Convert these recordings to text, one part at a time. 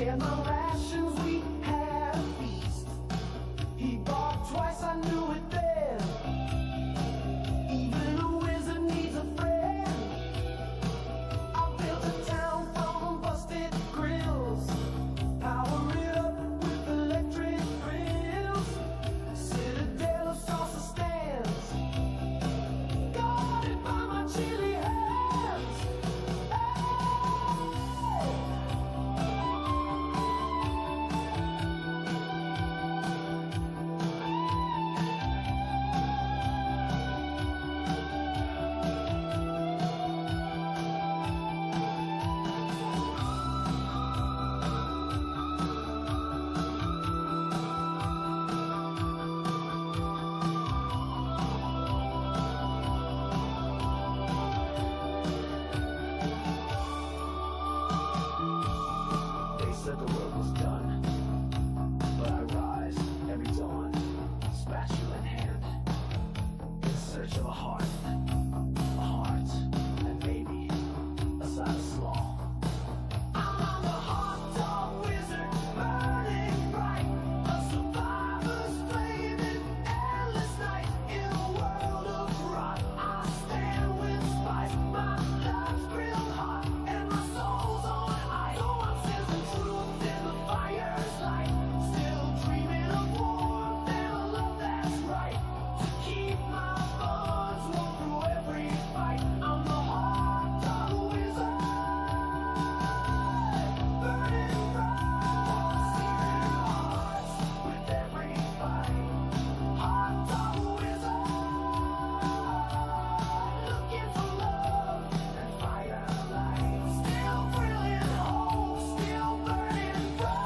shared my rations, we had a feast. He barked twice, I knew it then. Even a wizard needs a friend. I built a town from busted grills. Power it up with electric grills. Citadel of salsa stands. Guarded by my chilly hands. They said the world was done, but I rise every dawn, spatula in hand, in search of a heart, and maybe a side of slaw. I'm the hot dog wizard, burning bright, a survivor's flame in endless night. In a world of rot, I stand with spice, my love's grilled hot, and my soul's on ice. So I'm sizzling truth in the fire's light, still dreaming of warmth and a love that's right, to keep my bonds warm through every fight. I'm the hot dog wizard, burning bright, searing hearts with every bite. Hot dog wizard, looking for love and firelight. Still thrilling home, still burning bright.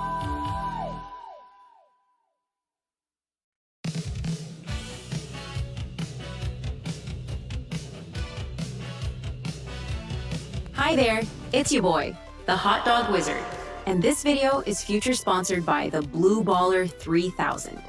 Hi there, it's your boy, the Hot Dog Wizard, and this video is future sponsored by the Blue Baller 3000.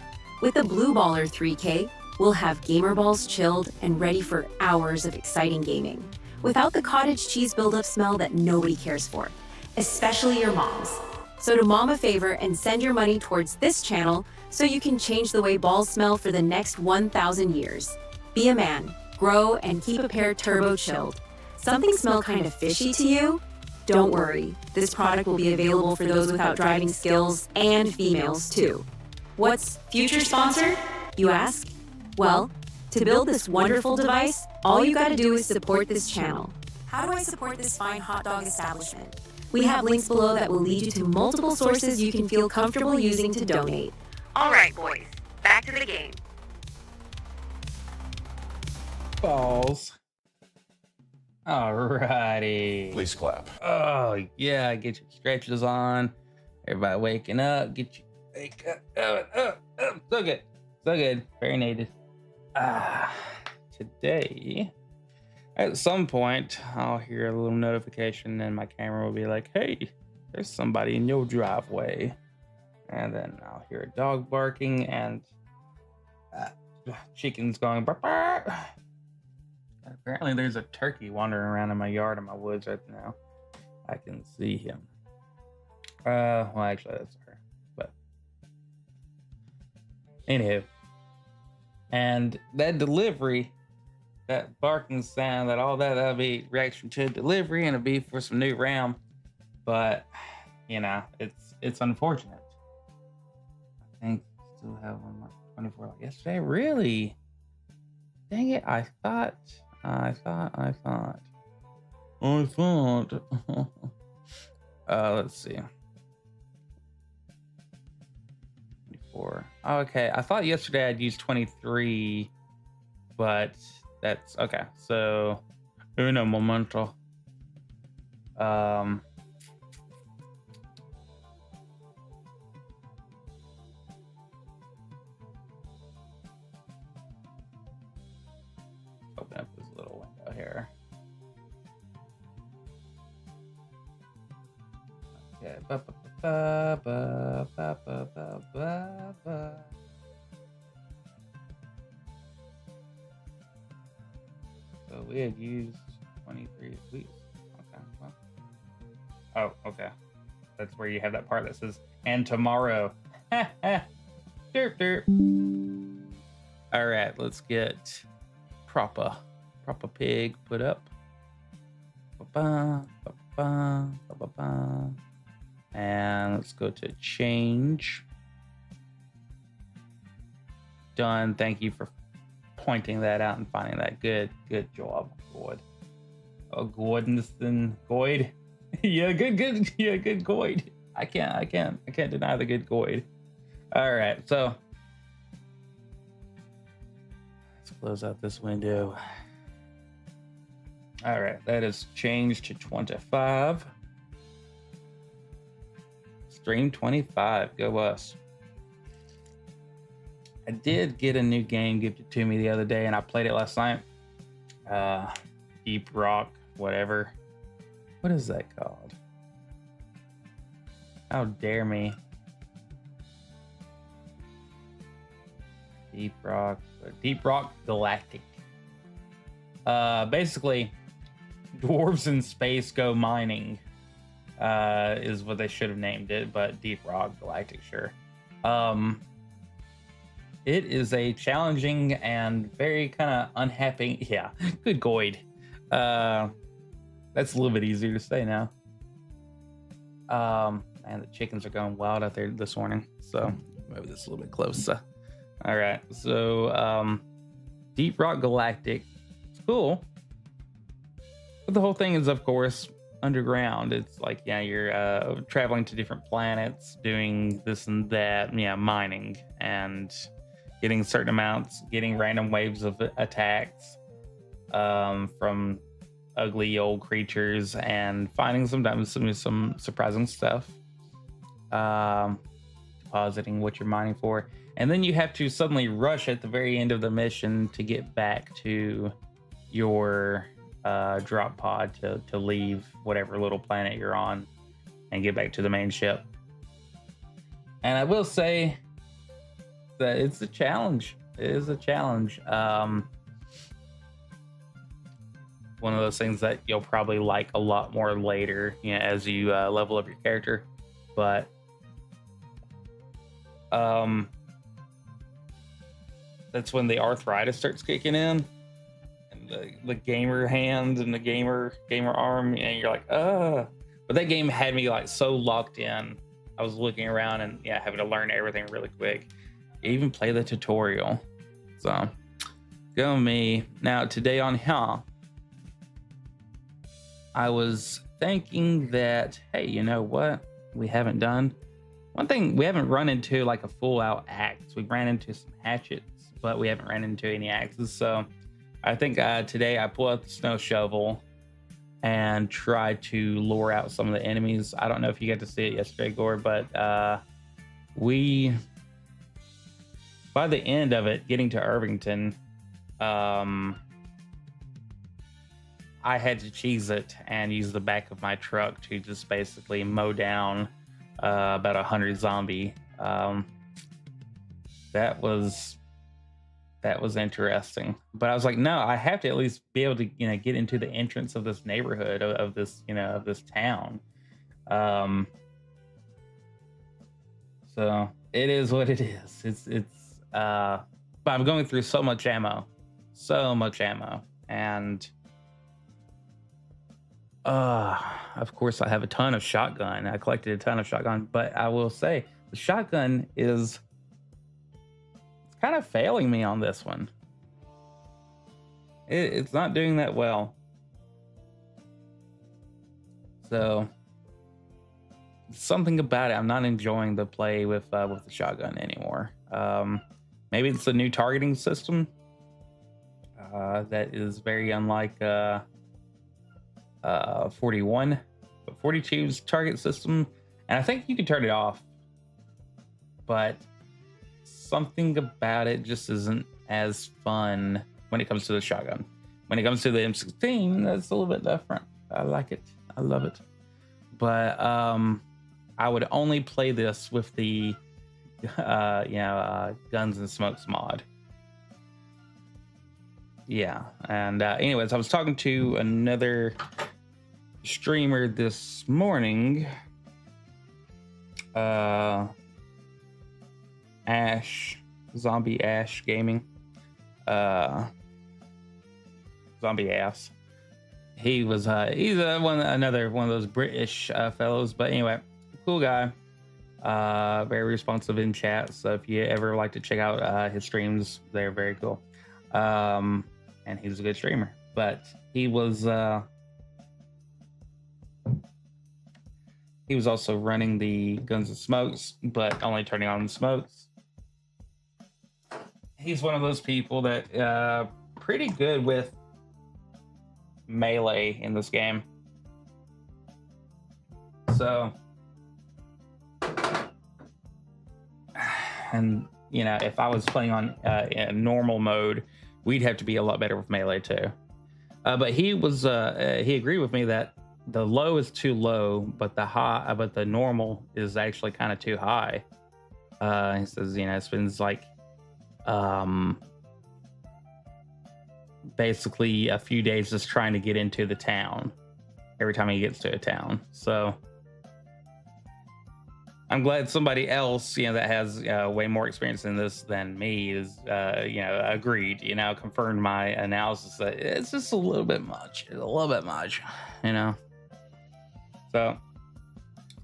With the Blue Baller 3K, we'll have gamer balls chilled and ready for hours of exciting gaming, without the cottage cheese buildup smell that nobody cares for, especially your moms. So do mom a favor and send your money towards this channel so you can change the way balls smell for the next 1,000 years. Be a man, grow, and keep a pair turbo chilled. Something smell kind of fishy to you? Don't worry, this product will be available for those without driving skills and females too. What's future sponsored, you ask? Well, to build this wonderful device, all you gotta do is support this channel. How do I support this fine hot dog establishment? We have links below that will lead you to multiple sources you can feel comfortable using to donate. All right, boys, back to the game. Balls. Alrighty. Please clap. Oh yeah, get your stretches on. Everybody waking up. Get your wake up. So good. So good. Very needed. Today, at some point, I'll hear a little notification and my camera will be like, hey, there's somebody in your driveway. And then I'll hear a dog barking and chickens going bark, bark. Apparently there's a turkey wandering around in my yard in my woods right now. I can see him. Well, actually that's her, but anywho. And that delivery, that barking sound, that'll be reaction to delivery, and it'll be for some new RAM. But you know, it's unfortunate. I think I still have one more 24 like yesterday. Really? Dang it! I thought. Let's see. 24. Oh, okay. I thought yesterday I'd used 23, but that's okay. So, uno momento. Open up this little window here. Okay. So we had used 23 at least. Okay. Well. Oh, okay. That's where you have that part that says, and tomorrow. Derp, derp. All right, let's get proper pig put up. Ba-ba, ba-ba, ba-ba-ba. And let's go to change. Done. Thank you for pointing that out and finding that. Good job, Goid. Oh, Goid. Yeah, good. Yeah, good Goid. I can't deny the good Goid. All right, so let's close out this window. All right, that is changed to 25. Stream 25, go us. I did get a new game gifted to me the other day, and I played it last night. Deep Rock, whatever. What is that called? How dare me? Deep Rock Galactic. Basically, dwarves in space go mining. Is what they should have named it, but Deep Rock Galactic, sure. It is a challenging and very kind of unhappy. Yeah, good Goid. That's a little bit easier to say now. And the chickens are going wild out there this morning, so move this a little bit closer. All right, so Deep Rock Galactic, it's cool, but the whole thing is, of course, underground. It's like, yeah, you're traveling to different planets, doing this and that, yeah, mining and getting certain amounts, getting random waves of attacks from ugly old creatures, and finding sometimes some surprising stuff, depositing what you're mining for, and then you have to suddenly rush at the very end of the mission to get back to your drop pod to leave whatever little planet you're on and get back to the main ship. And I will say that it's a challenge. It is a challenge. One of those things that you'll probably like a lot more later, you know, as you level up your character. But that's when the arthritis starts kicking in, and the gamer hand and the gamer arm, and you're like, but that game had me like so locked in. I was looking around and yeah, having to learn everything really quick. Even play the tutorial. So go me. Now today on here, I was thinking that, hey, you know what we haven't done? One thing, we haven't run into like a full out axe. We ran into some hatchets, but we haven't ran into any axes. So I think today I pull out the snow shovel and try to lure out some of the enemies. I don't know if you got to see it yesterday, Gore, but by the end of it, getting to Irvington, I had to cheese it and use the back of my truck to just basically mow down about 100 zombie. That was interesting, but I was like, no, I have to at least be able to, get into the entrance of this neighborhood of this, of this town. So it is what it is. It's but I'm going through so much ammo, and of course I have a ton of shotgun. I collected a ton of shotgun, but I will say the shotgun is kind of failing me on this one. It's not doing that well. So something about it, I'm not enjoying the play with the shotgun anymore. Maybe it's a new targeting system that is very unlike 41, but 42's target system, and I think you can turn it off, but something about it just isn't as fun when it comes to the shotgun. When it comes to the M16, that's a little bit different. I like it. I love it. But I would only play this with the Guns and Smokes mod. Yeah. And anyways, I was talking to another streamer this morning, uh, Ash, Zombie Ash Gaming, Zombie Ass. He's another one of those British fellows, but anyway, cool guy. Very responsive in chat. So if you ever like to check out his streams, they're very cool. And he's a good streamer. But he was also running the Guns and Smokes, but only turning on the smokes. He's one of those people that pretty good with melee in this game. So, and you know, if I was playing on in normal mode, we'd have to be a lot better with melee too. But he agreed with me that the low is too low, but the normal is actually kind of too high. He says, you know, it spends like basically a few days just trying to get into the town every time he gets to a town. So I'm glad somebody else, you know, that has way more experience in this than me is, you know, agreed, you know, confirmed my analysis that it's just a little bit much, you know. So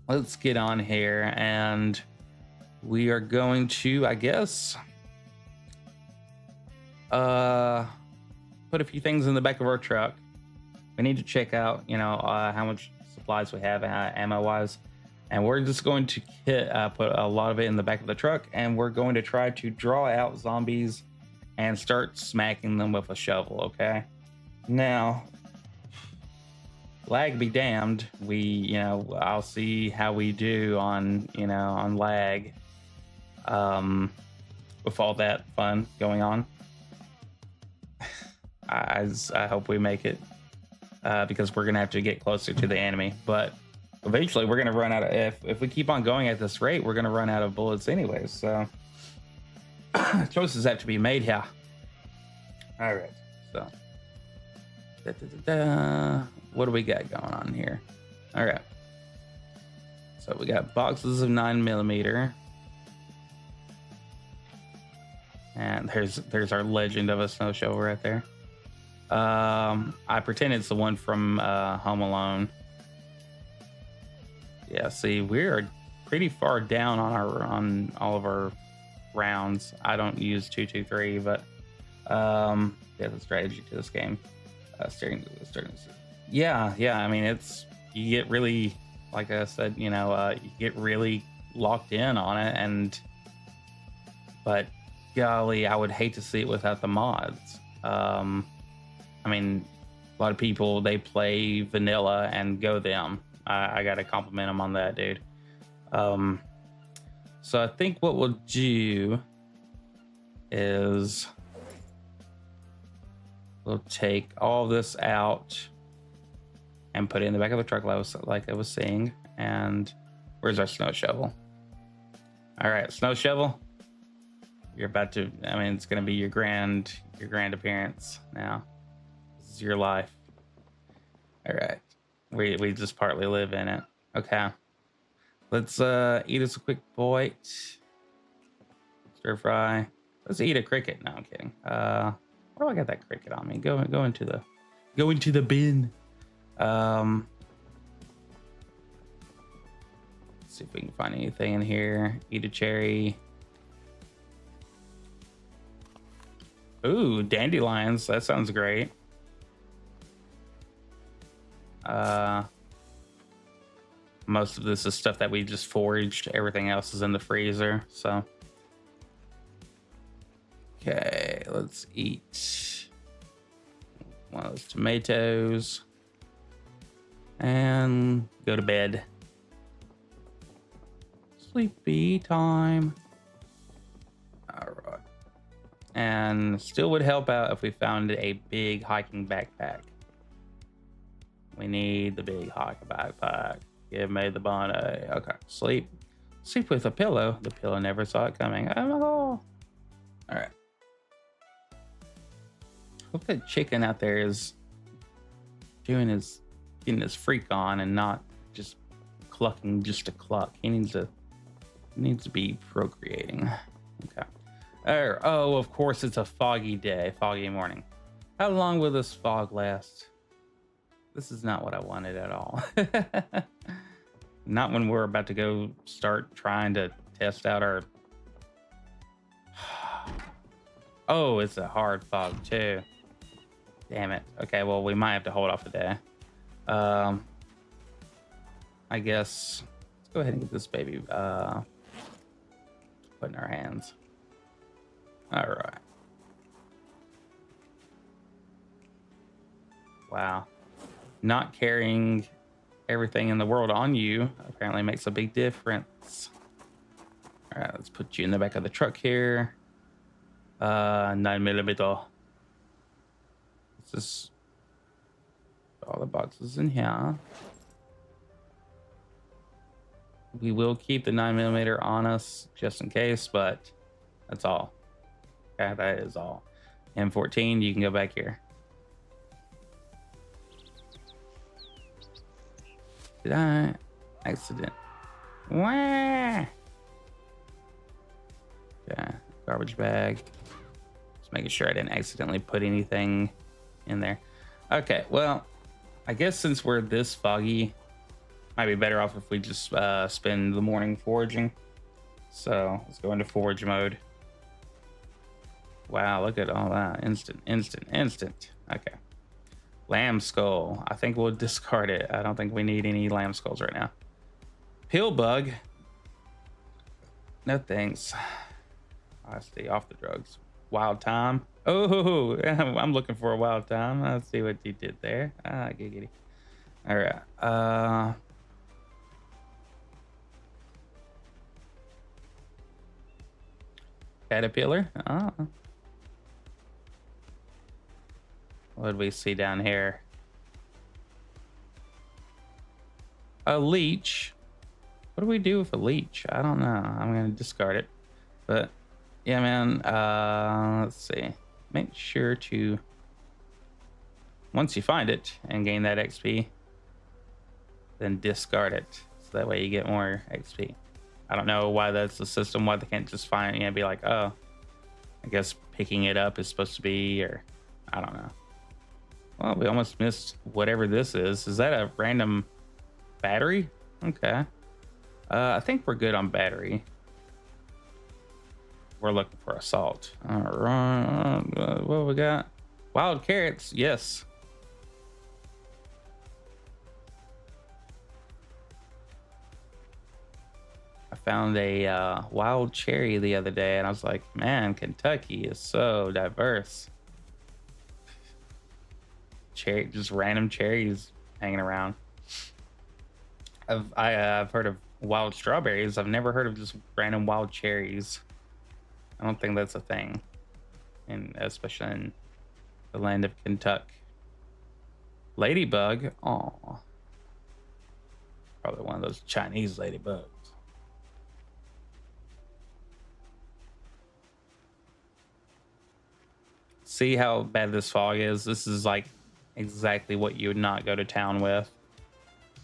let's get on here, and we are going to, I guess, put a few things in the back of our truck. We need to check out, you know, how much supplies we have ammo wise. And we're just going to put a lot of it in the back of the truck, and we're going to try to draw out zombies and start smacking them with a shovel, okay? Now, lag be damned. I'll see how we do on, you know, on lag with all that fun going on. I hope we make it because we're going to have to get closer to the enemy, but eventually we're going to run out of, if we keep on going at this rate, we're going to run out of bullets anyways. So choices have to be made here. All right. So what do we got going on here? All right. So we got boxes of 9mm. And there's our legend of a snow shovel right there. I pretend it's the one from Home Alone. Yeah, see, we're pretty far down on all of our rounds. I don't use 223, but yeah, the strategy to this game. Yeah. I mean, you get really, like I said, you know, you get really locked in on it, but golly, I would hate to see it without the mods. I mean, a lot of people, they play vanilla and go them. I gotta compliment him on that, dude. So I think what we'll do is we'll take all this out and put it in the back of the truck like I was saying. And where's our snow shovel? All right, snow shovel. You're about to, I mean, it's gonna be your grand appearance now. This is your life. All right. We just partly live in it. Okay. Let's eat us a quick bite. Stir fry. Let's eat a cricket. No, I'm kidding. Where do I got that cricket on me? Go into the bin. Let's see if we can find anything in here. Eat a cherry. Ooh, dandelions. That sounds great. Most of this is stuff that we just foraged. Everything else is in the freezer. So, okay, let's eat one of those tomatoes and go to bed. Sleepy time. All right. And still would help out if we found a big hiking backpack. We need the big hiking backpack. Give me the bunny. Okay, sleep with a pillow. The pillow never saw it coming. Oh my god! All right. Hope that chicken out there is getting his freak on and not just clucking just to cluck. He needs to needs to be procreating. Okay. Oh, of course, it's a foggy day, foggy morning. How long will this fog last? This is not what I wanted at all. Not when we're about to go start trying to test out our... Oh, it's a hard fog too. Damn it. Okay, well, we might have to hold off a day. I guess let's go ahead and get this baby put in our hands. All right. Wow. Not carrying everything in the world on you apparently makes a big difference. All right, let's put you in the back of the truck here. 9mm. This is all the boxes in here. We will keep the 9mm on us just in case, but that's all. Okay, that is all. M14, you can go back here. Did I accident? Wah! Okay, garbage bag. Just making sure I didn't accidentally put anything in there. Okay, well, I guess since we're this foggy, might be better off if we just spend the morning foraging. So let's go into forage mode. Wow, look at all that. Instant. Okay. Lamb skull. I think we'll discard it. I don't think we need any lamb skulls right now. Pill bug. No thanks. I stay off the drugs. Wild time. Oh, I'm looking for a wild time. Let's see what you did there. Ah, giggity. All right. Caterpillar. Oh. What did we see down here? A leech. What do we do with a leech? I don't know. I'm gonna discard it. But yeah, man. Let's see. Make sure to, once you find it and gain that XP, then discard it. So that way you get more XP. I don't know why that's the system. Why they can't just find it and be like, oh, I guess picking it up is supposed to be, or I don't know. Well, we almost missed whatever this is. Is that a random battery? Okay. I think we're good on battery. We're looking for assault. All right. What we got? Wild carrots. Yes. I found a wild cherry the other day, and I was like, man, Kentucky is so diverse. Cherry, just random cherries hanging around. I've heard of wild strawberries. I've never heard of just random wild cherries. I don't think that's a thing, and especially in the land of Kentucky. Ladybug. Oh, probably one of those Chinese ladybugs. See how bad this fog is? This is like exactly what you would not go to town with,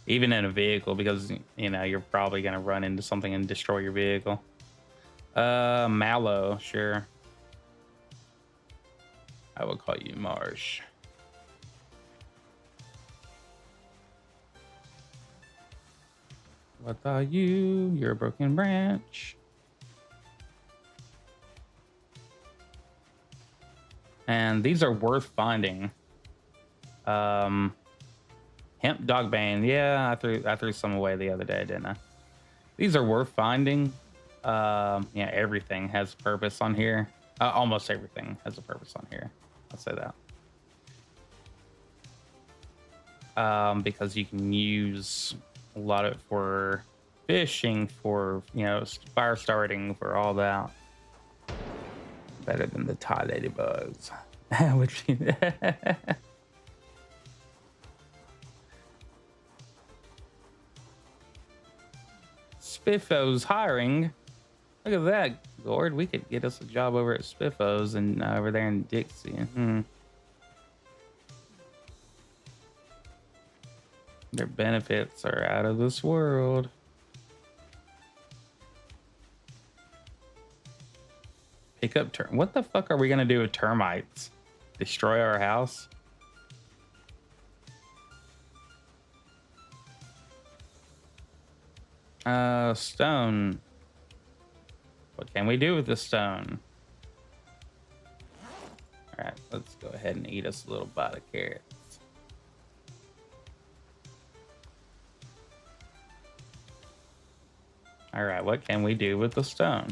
even in a vehicle, because you know you're probably gonna run into something and destroy your vehicle. Mallow, sure. I will call you Marsh. What are you? You're a broken branch. And these are worth finding. Hemp dog bane. Yeah, I threw some away the other day, didn't I? These are worth finding. Yeah, everything has a purpose on here. Almost everything has a purpose on here. I'll say that. Because you can use a lot of it for fishing, for, you know, fire starting, for all that. Better than the Thai ladybugs. Which Spiffos hiring. Look at that, Gord. We could get us a job over at Spiffos and over there in Dixie. Their benefits are out of this world. Pick up what the fuck are we gonna do with termites? Destroy our house? Stone. What can we do with the stone? All right, let's go ahead and eat us a little bite of carrots. All right, what can we do with the stone?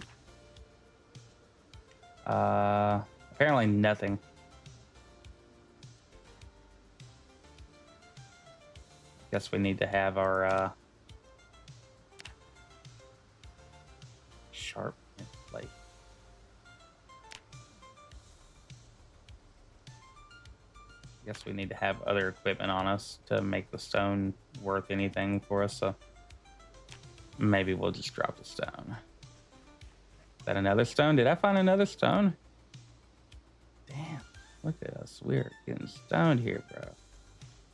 Apparently nothing. Guess we need to have our sharp plate. Guess we need to have other equipment on us to make the stone worth anything for us, so maybe we'll just drop the stone. Is that another stone? Did I find another stone? Damn, look at us. We're getting stoned here, bro.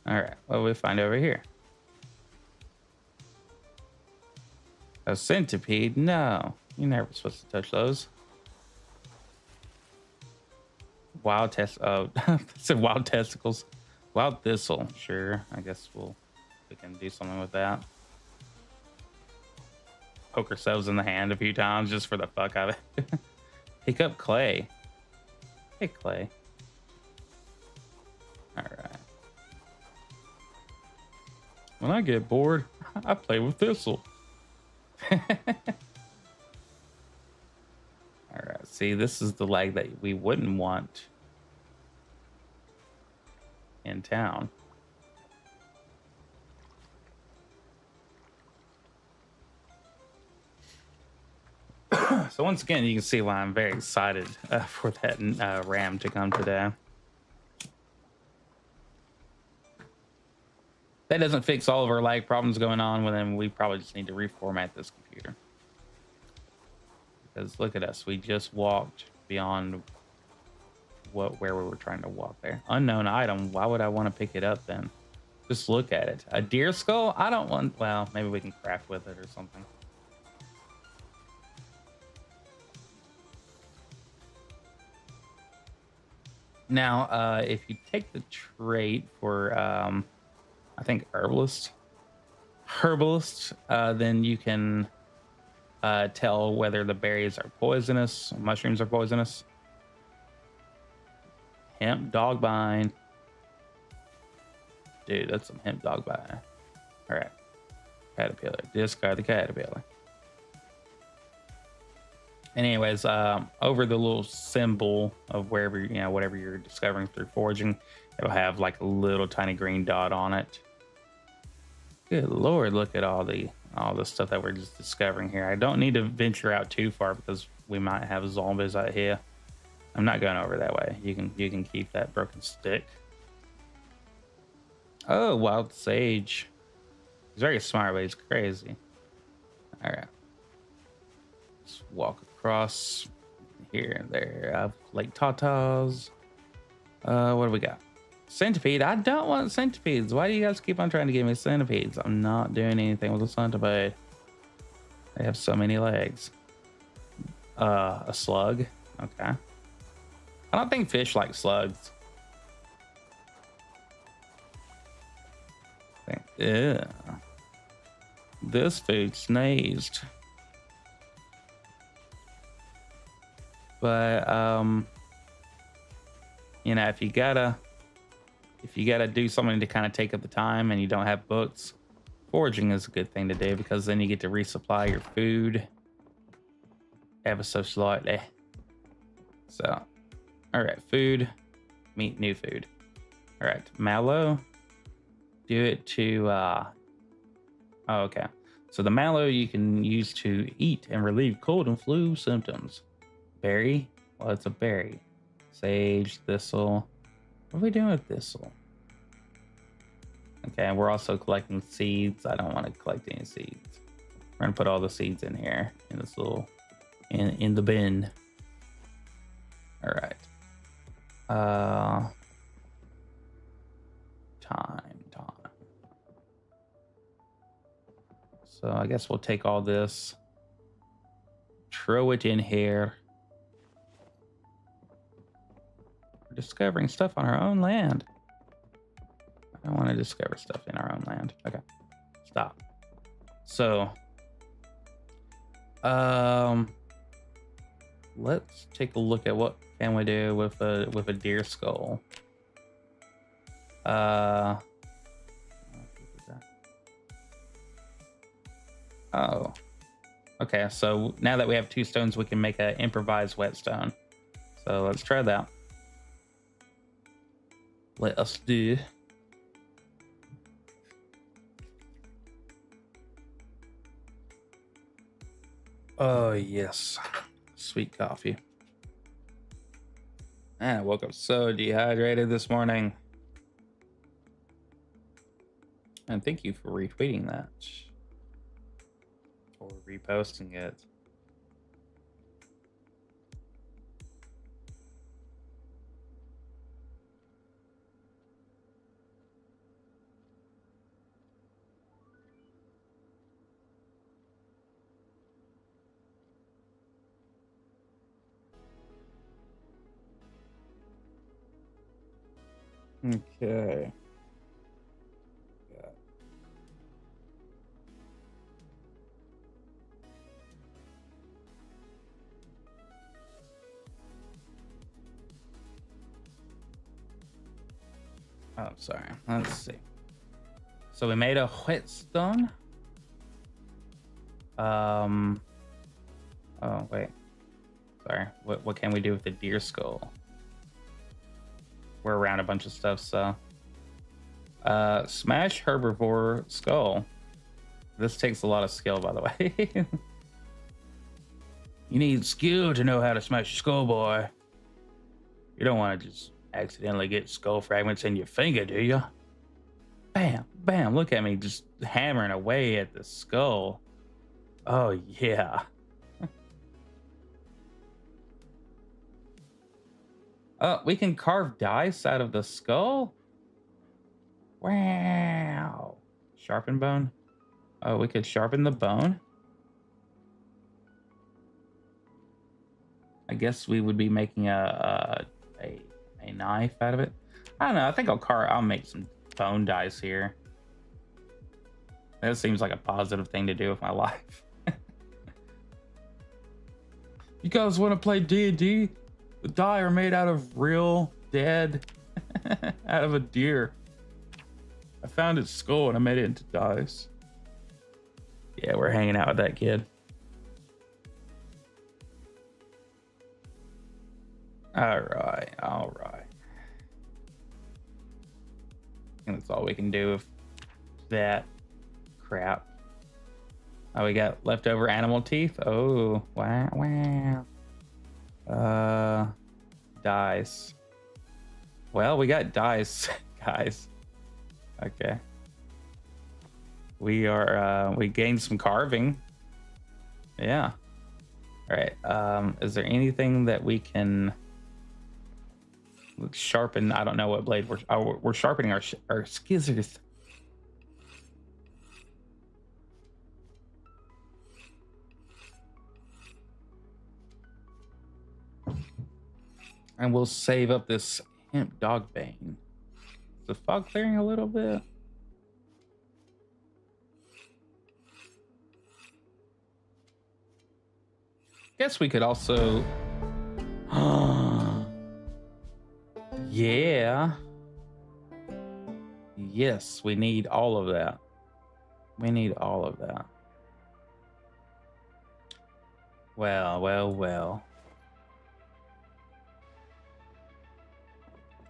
All right, what do we find over here? A centipede? No, you're never supposed to touch those. Wild oh, it's a wild testicles. Wild thistle, sure. I guess we can do something with that. Poke ourselves in the hand a few times just for the fuck of it. Pick up clay. Hey, clay. All right. When I get bored, I play with thistle. All right. See, this is the lag that we wouldn't want in town. So once again, you can see why I'm very excited for that RAM to come today. That doesn't fix all of our lag problems going on, well, then we probably just need to reformat this computer. Because look at us, we just walked beyond where we were trying to walk there. Unknown item, why would I want to pick it up then? Just look at it. A deer skull? I don't want, well, maybe we can craft with it or something. Now, if you take the trait for, I think herbalist, then you can tell whether the berries are poisonous, mushrooms are poisonous. Hemp dogbine. Dude, that's some hemp dogbine. All right. Caterpillar. Discard the caterpillar. Anyways, over the little symbol of wherever, you know, whatever you're discovering through foraging, it'll have like a little tiny green dot on it. Good Lord, look at all the stuff that we're just discovering here. I don't need to venture out too far because we might have zombies out here. I'm not going over that way. You can keep that broken stick. Oh, wild sage. He's very smart, but he's crazy. All right. Let's walk across here and there. I have Lake Tatas. What do we got? Centipede. I don't want centipedes. Why do you guys keep on trying to give me centipedes? I'm not doing anything with a centipede. They have so many legs. A slug. Okay. I don't think fish like slugs. Yeah. This food sneezed. But you know, if you gotta do something to kind of take up the time and you don't have books, foraging is a good thing to do because then you get to resupply your food ever so slightly. So, all right, food, meat, new food. All right, mallow, do it to, oh, okay. So the mallow you can use to eat and relieve cold and flu symptoms. Berry, well, it's a berry. Sage, thistle. What are we doing with thistle? Okay, we're also collecting seeds. I don't want to collect any seeds. We're gonna put all the seeds in here in this little, in the bin. All right. Time. So I guess we'll take all this, throw it in here. We're discovering stuff on our own land. I don't want to discover stuff in our own land. Okay, stop. So, let's take a look at what can we do with a deer skull. Oh, okay. So now that we have 2 stones, we can make an improvised whetstone. So let's try that. Let us do. Oh yes, sweet coffee. Man, I woke up so dehydrated this morning. And thank you for retweeting that. Or reposting it. Okay. Oh, sorry. Let's see. So we made a whetstone. Oh wait. Sorry. What can we do with the deer skull? We're around a bunch of stuff, so smash herbivore skull. This takes a lot of skill, by the way. You need skill to know how to smash a skull, boy. You don't want to just accidentally get skull fragments in your finger, do you? Bam, bam, look at me just hammering away at the skull. Oh, yeah. Oh, we can carve dice out of the skull? Wow. Sharpen bone? Oh, we could sharpen the bone? I guess we would be making a knife out of it. I don't know. I think I'll make some bone dice here. That seems like a positive thing to do with my life. You guys want to play D&D? The die are made out of real dead, out of a deer. I found its skull and I made it into dice. Yeah, we're hanging out with that kid. All right. And that's all we can do with that crap. Oh, we got leftover animal teeth. Oh, wow. Dice. Well, we got dice, guys. Okay. We gained some carving. Yeah. All right. Is there anything that we can sharpen? I don't know what blade we're sharpening our scissors. And we'll save up this hemp dog bane. Is the fog clearing a little bit? Guess we could also. Yeah. Yes, we need all of that. We need all of that. Well.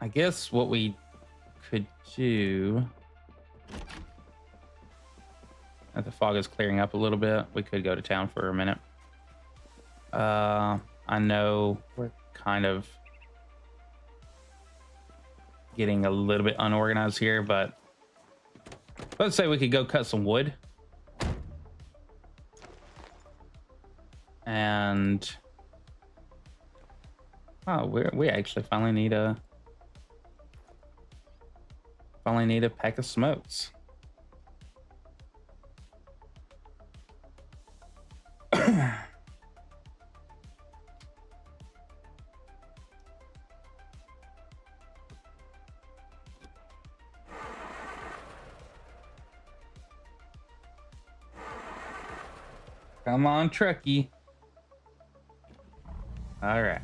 I guess what we could do. As the fog is clearing up a little bit, we could go to town for a minute. I know we're kind of getting a little bit unorganized here, but let's say we could go cut some wood. And we actually finally need a pack of smokes. Come on, trucky. All right.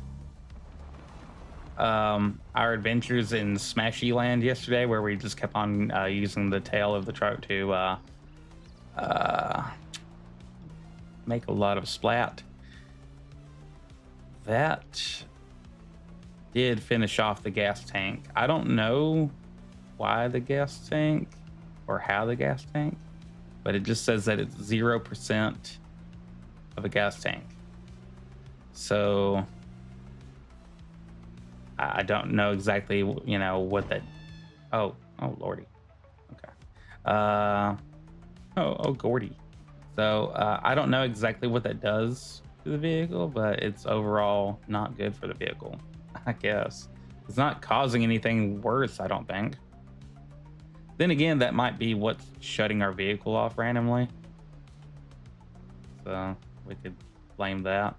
Our adventures in Smashy Land yesterday, where we just kept on using the tail of the truck to make a lot of splat. That did finish off the gas tank. I don't know why the gas tank or how the gas tank, but it just says that it's 0% of a gas tank. So I don't know exactly, you know, what that. Oh lordy. Okay. Oh Gordy. So I don't know exactly what that does to the vehicle, but it's overall not good for the vehicle, I guess. It's not causing anything worse, I don't think. Then again, that might be what's shutting our vehicle off randomly. So we could blame that.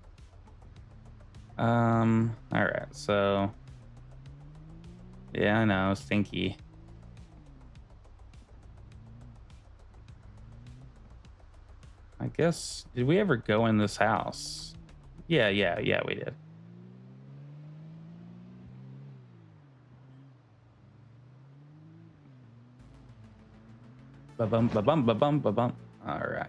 All right, so yeah, I know, stinky. I guess, did we ever go in this house? Yeah, we did. Ba-bum, ba-bum, ba-bum, ba-bum. All right.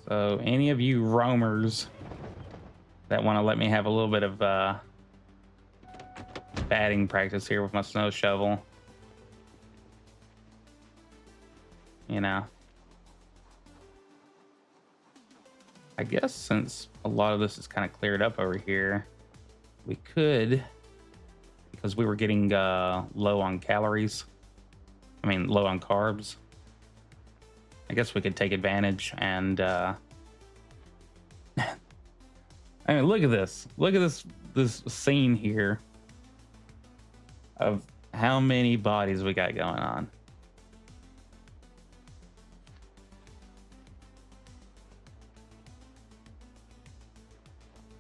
So any of you roamers that want to let me have a little bit of batting practice here with my snow shovel, you know, I guess since a lot of this is kind of cleared up over here, we could, because we were getting low on calories, I mean low on carbs, I guess we could take advantage and I mean, look at this this scene here of how many bodies we got going on.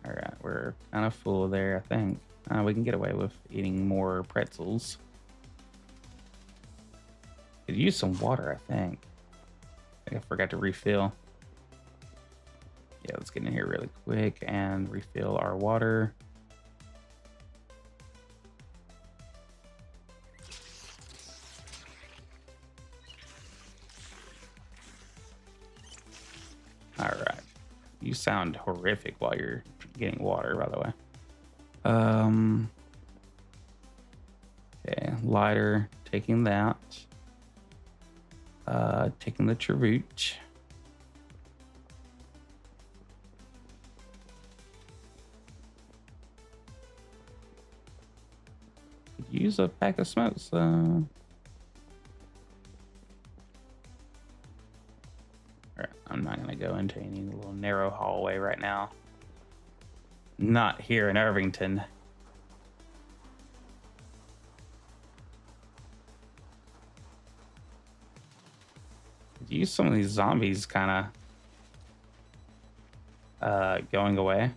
All right, we're kind of full there, I think. We can get away with eating more pretzels. Could use some water, I think. I forgot to refill. Yeah, let's get in here really quick and refill our water. All right. You sound horrific while you're getting water, by the way. Okay, lighter, taking that. Taking the cheroot. Use a pack of smokes. Alright, I'm not gonna go into any little narrow hallway right now. Not here in Irvington. Use some of these zombies kind of going away.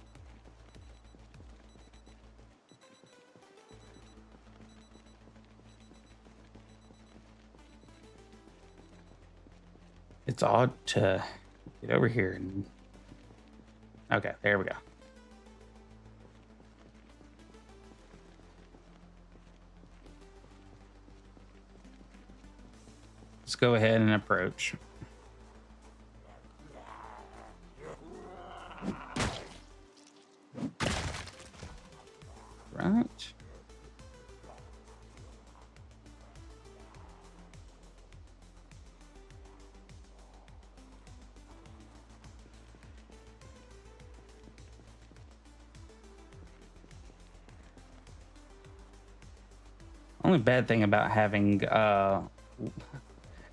It's odd to get over here and okay, there we go. Let's go ahead and approach. Right. Only bad thing about having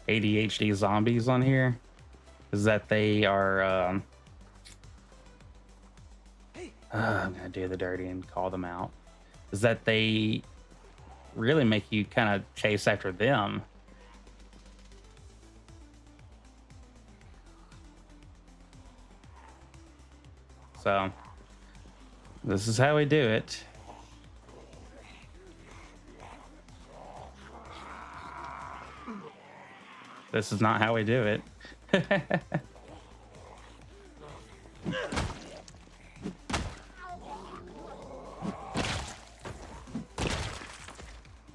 ADHD zombies on here is that they are I'm gonna do the dirty and call them out, is that they really make you kind of chase after them. So this is how we do it. This is not how we do it.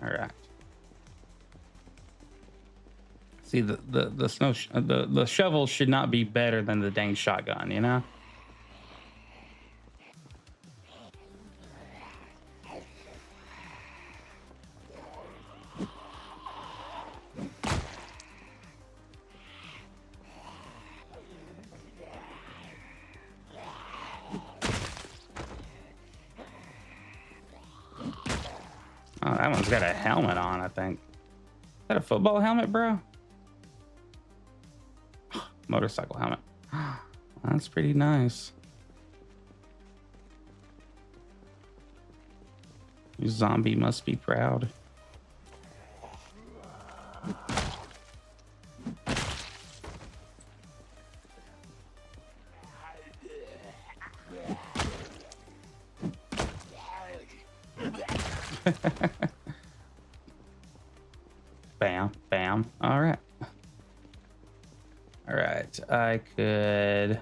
All right. See, the shovel should not be better than the dang shotgun, you know? Oh, that one's got a helmet on, I think. Is that a football helmet, bro? Motorcycle helmet. That's pretty nice. Zombie must be proud. Bam, bam. All right. All right. I could.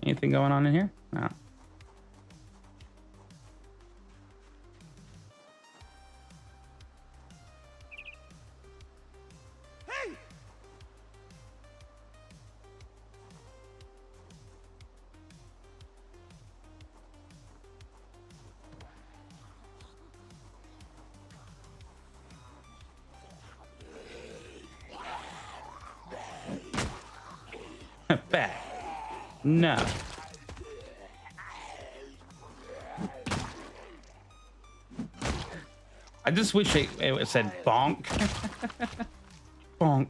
Anything going on in here? No. Hey! Back. No. I just wish it said bonk. Bonk.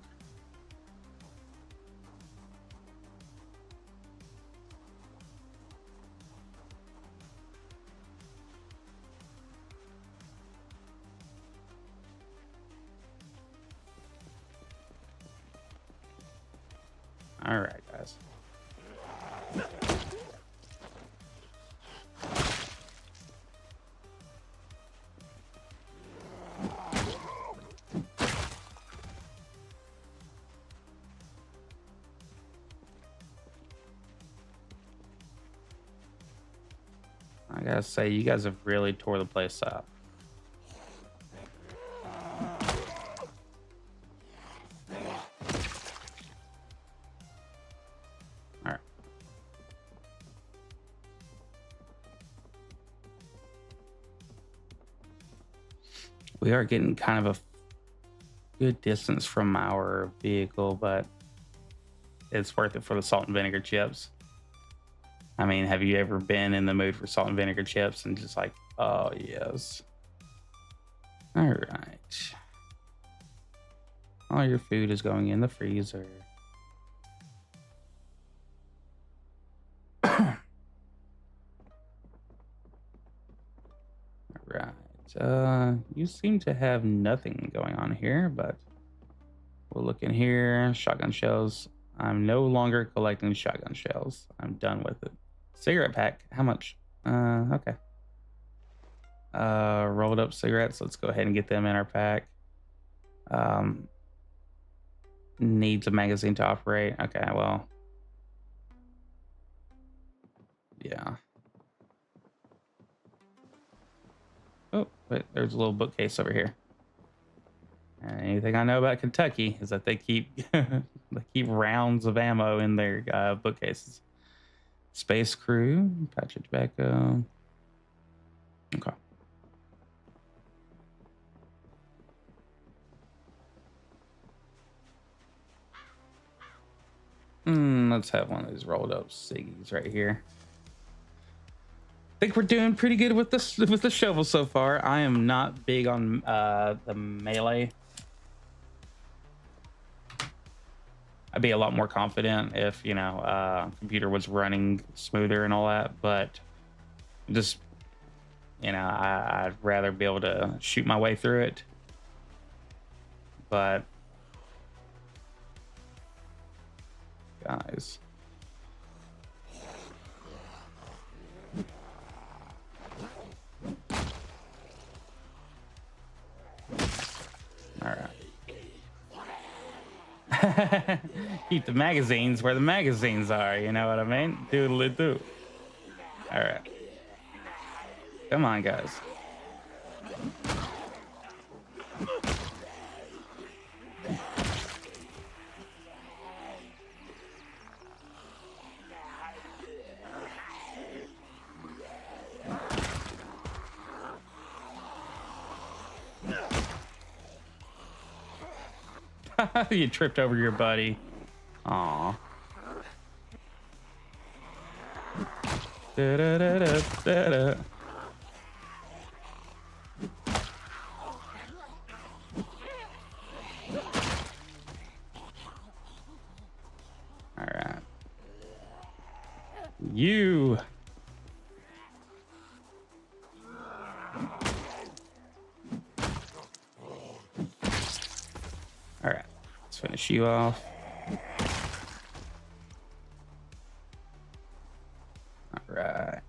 All right, guys. I gotta say, you guys have really tore the place up. All right. We are getting kind of a good distance from our vehicle, but it's worth it for the salt and vinegar chips. I mean, have you ever been in the mood for salt and vinegar chips and just like, oh, yes. All right. All your food is going in the freezer. All right. You seem to have nothing going on here, but we'll look in here. Shotgun shells. I'm no longer collecting shotgun shells. I'm done with it. Cigarette pack. How much? Okay. Rolled up cigarettes. Let's go ahead and get them in our pack. Needs a magazine to operate. Okay, well. Yeah. Oh, wait, there's a little bookcase over here. And anything I know about Kentucky is that they keep they keep rounds of ammo in their bookcases. Space crew, patch of tobacco. Okay. Let's have one of these rolled up ciggies right here. I think we're doing pretty good with this with the shovel so far. I am not big on the melee. I'd be a lot more confident if, you know, computer was running smoother and all that, but just, you know, I'd rather be able to shoot my way through it. But guys, all right. Keep the magazines where the magazines are, you know what I mean? Doodly doo. All right. Come on, guys. You tripped over your buddy. Aw. Da-da-da-da-da-da. All right. You. All right. Let's finish you off. All right.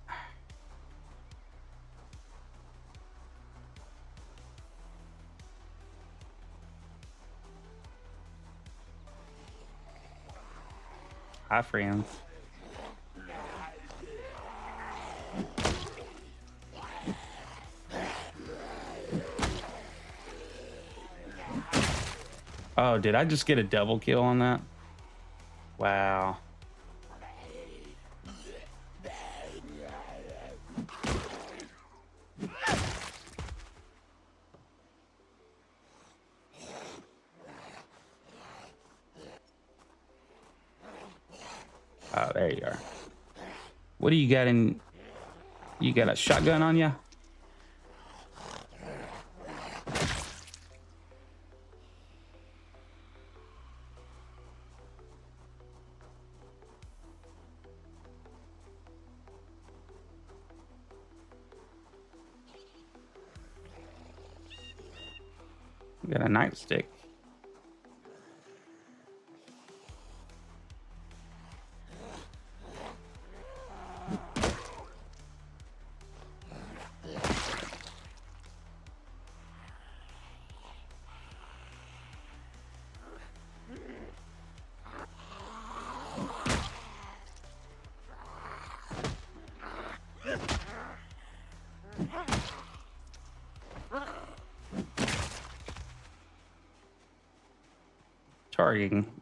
Hi, friends. Oh, did I just get a double kill on that? Wow. Oh, there you are. What do you got in? You got a shotgun on you? You got a nightstick.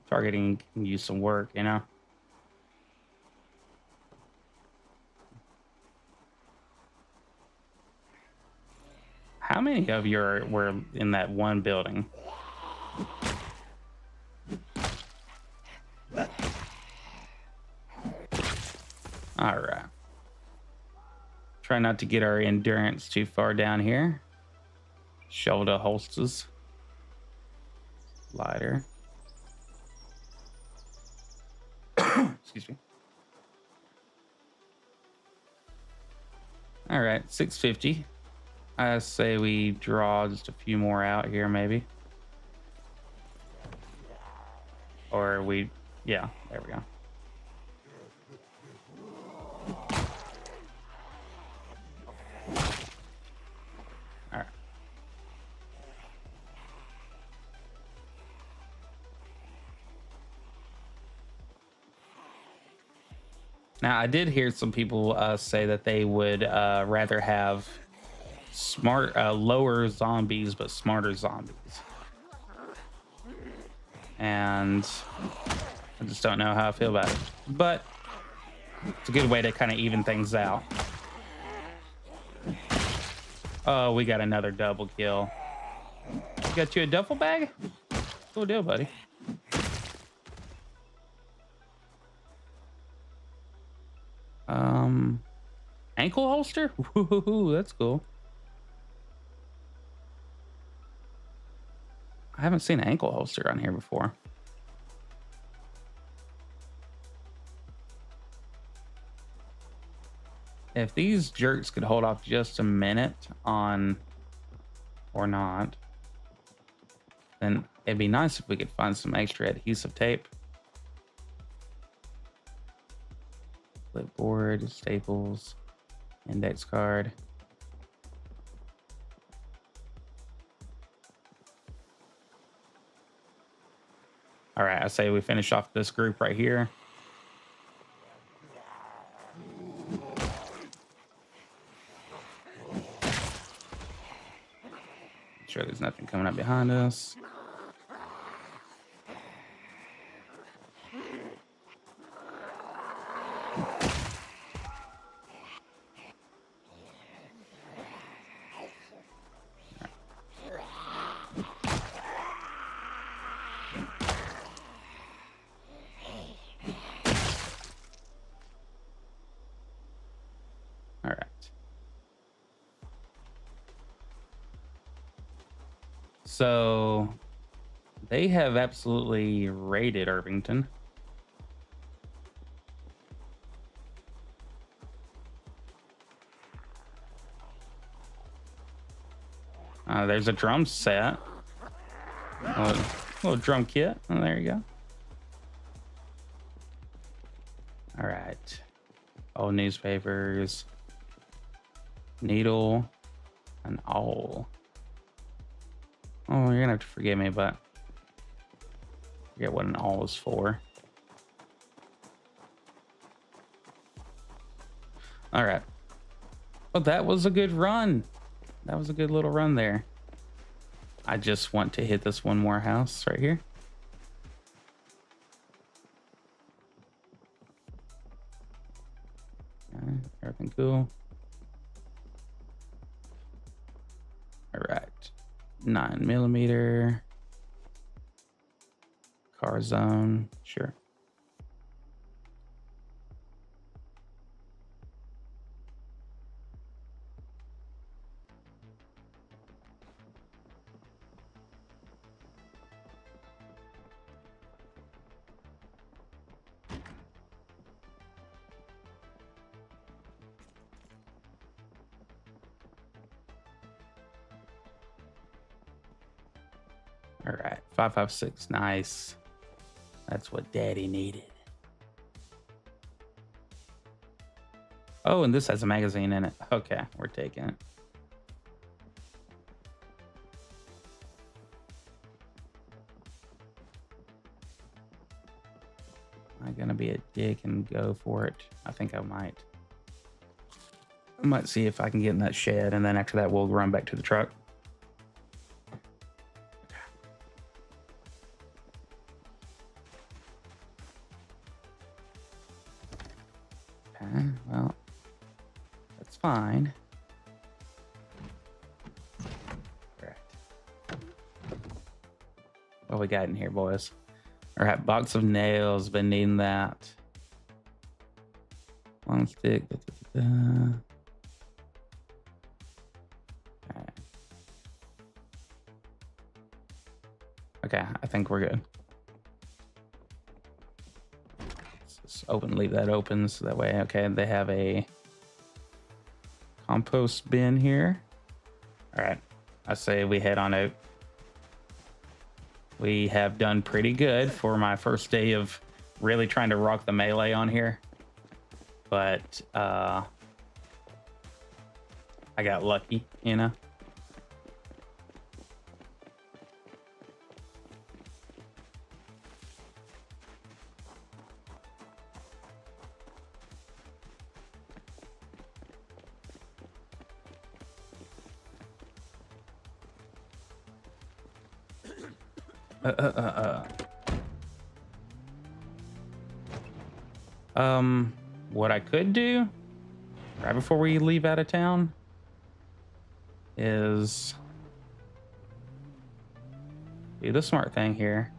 Targeting can use some work, you know. How many of you were in that one building? All right. Try not to get our endurance too far down here. Shoulder holsters. Lighter. Excuse me. All right, 650. I say we draw just a few more out here, maybe. Or we, yeah, there we go. All right. Now, I did hear some people say that they would rather have lower zombies, but smarter zombies. And I just don't know how I feel about it. But it's a good way to kind of even things out. Oh, we got another double kill. Got you a duffel bag? Cool deal, buddy. Ankle holster? Woohoo, that's cool. I haven't seen an ankle holster on here before. If these jerks could hold off just a minute on, or not, then it'd be nice if we could find some extra adhesive tape. Clipboard, staples, index card. All right, I say we finish off this group right here. Make sure there's nothing coming up behind us. All right. So they have absolutely raided Irvington. There's a drum set. Little drum kit. Oh, there you go. All right. Old newspapers. Needle. An awl. Oh, you're gonna have to forgive me, but I forget what an awl is for. All right. Well, that was a good run. That was a good little run there. I just want to hit this one more house right here. Okay, everything cool. All right. 9mm. Car zone. Sure. All right, 5.56, nice. That's what Daddy needed. Oh, and this has a magazine in it. Okay, we're taking it. Am I gonna be a dick and go for it? I think I might. I might see if I can get in that shed, and then after that, we'll run back to the truck. Well, that's fine. All right. What we got in here, boys? All right, box of nails. Been needing that. Long stick. All right. Okay, I think we're good. Open, leave that open so that way. Okay, they have a compost bin here. All right, I say we head on out. We have done pretty good for my first day of really trying to rock the melee on here, but I got lucky, you know. What I could do right before we leave out of town is do the smart thing here.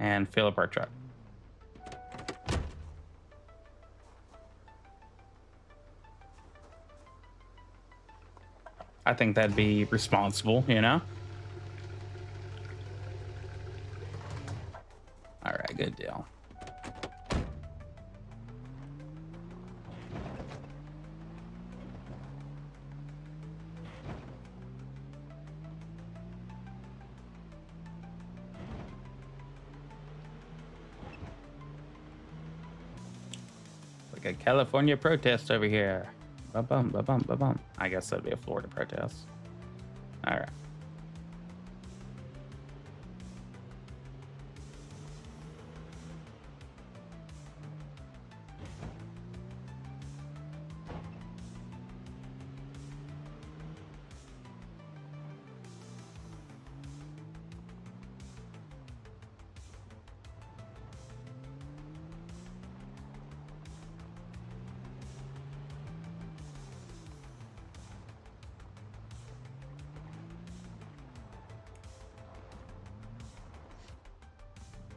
And fill up our truck. I think that'd be responsible, you know? All right, good deal. Like a California protest over here. Ba-bum, ba-bum, ba-bum. I guess that'd be a Florida protest. All right.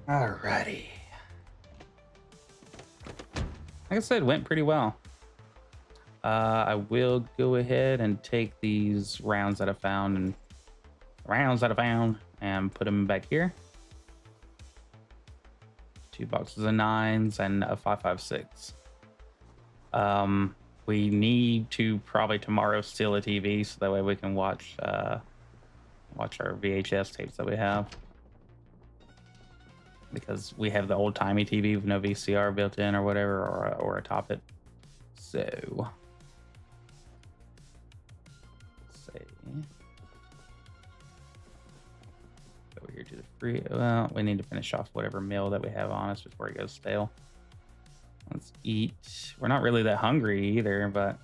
Alrighty. Like I said, went pretty well. I will go ahead and take these rounds that I found and put them back here. 2 boxes of 9s and a 5.56. We need to probably tomorrow steal a TV so that way we can watch our VHS tapes that we have. Because we have the old timey TV with no VCR built in or whatever, or atop it. So let's see. Over here to the free. Well, we need to finish off whatever meal that we have on us before it goes stale. Let's eat. We're not really that hungry either, but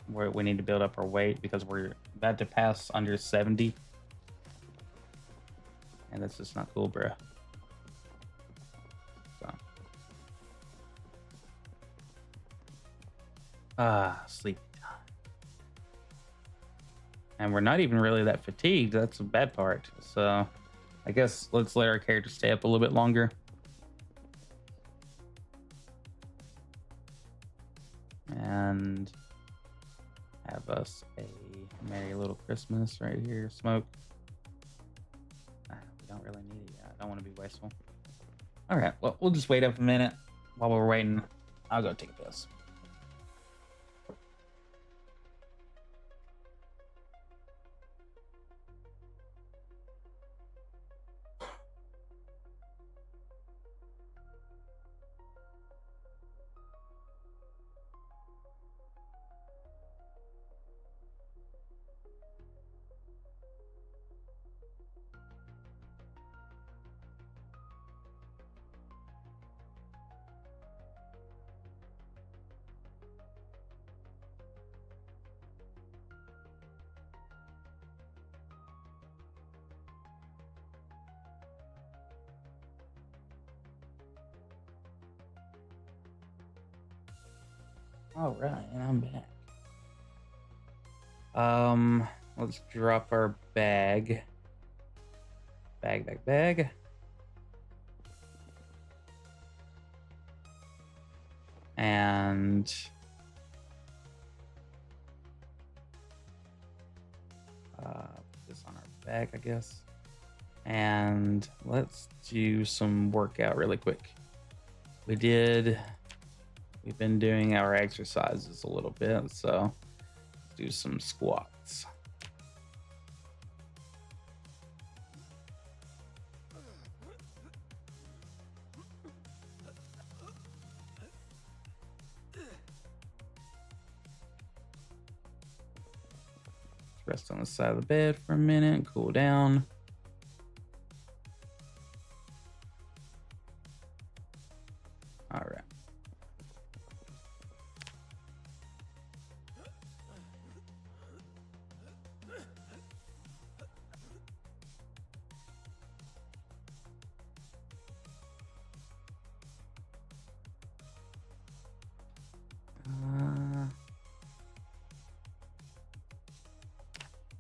we need to build up our weight because we're about to pass under 70. And that's just not cool, bro. So. Sleep time. And we're not even really that fatigued. That's the bad part. So I guess let's let our character stay up a little bit longer. And have us a merry little Christmas right here. Smoke. We don't really need it yet. I don't want to be wasteful. All right. Well, we'll just wait up a minute. While we're waiting, I'll go take a piss. All right, and I'm back. Let's drop our bag. Bag. And put this on our back, I guess. And let's do some workout really quick. We've been doing our exercises a little bit, so let's do some squats. Rest on the side of the bed for a minute, cool down. All right.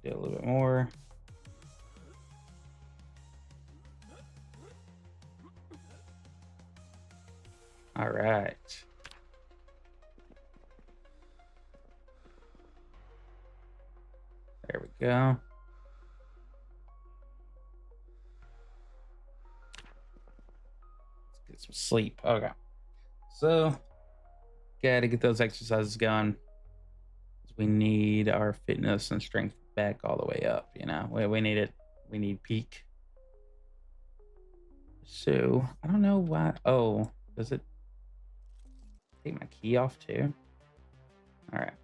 Do a little bit more. All right. There we go. Let's get some sleep. Okay. So, gotta get those exercises going. We need our fitness and strength back all the way up, you know. We need it. We need peak. So, I don't know why. Oh, does it take my key off too? All right.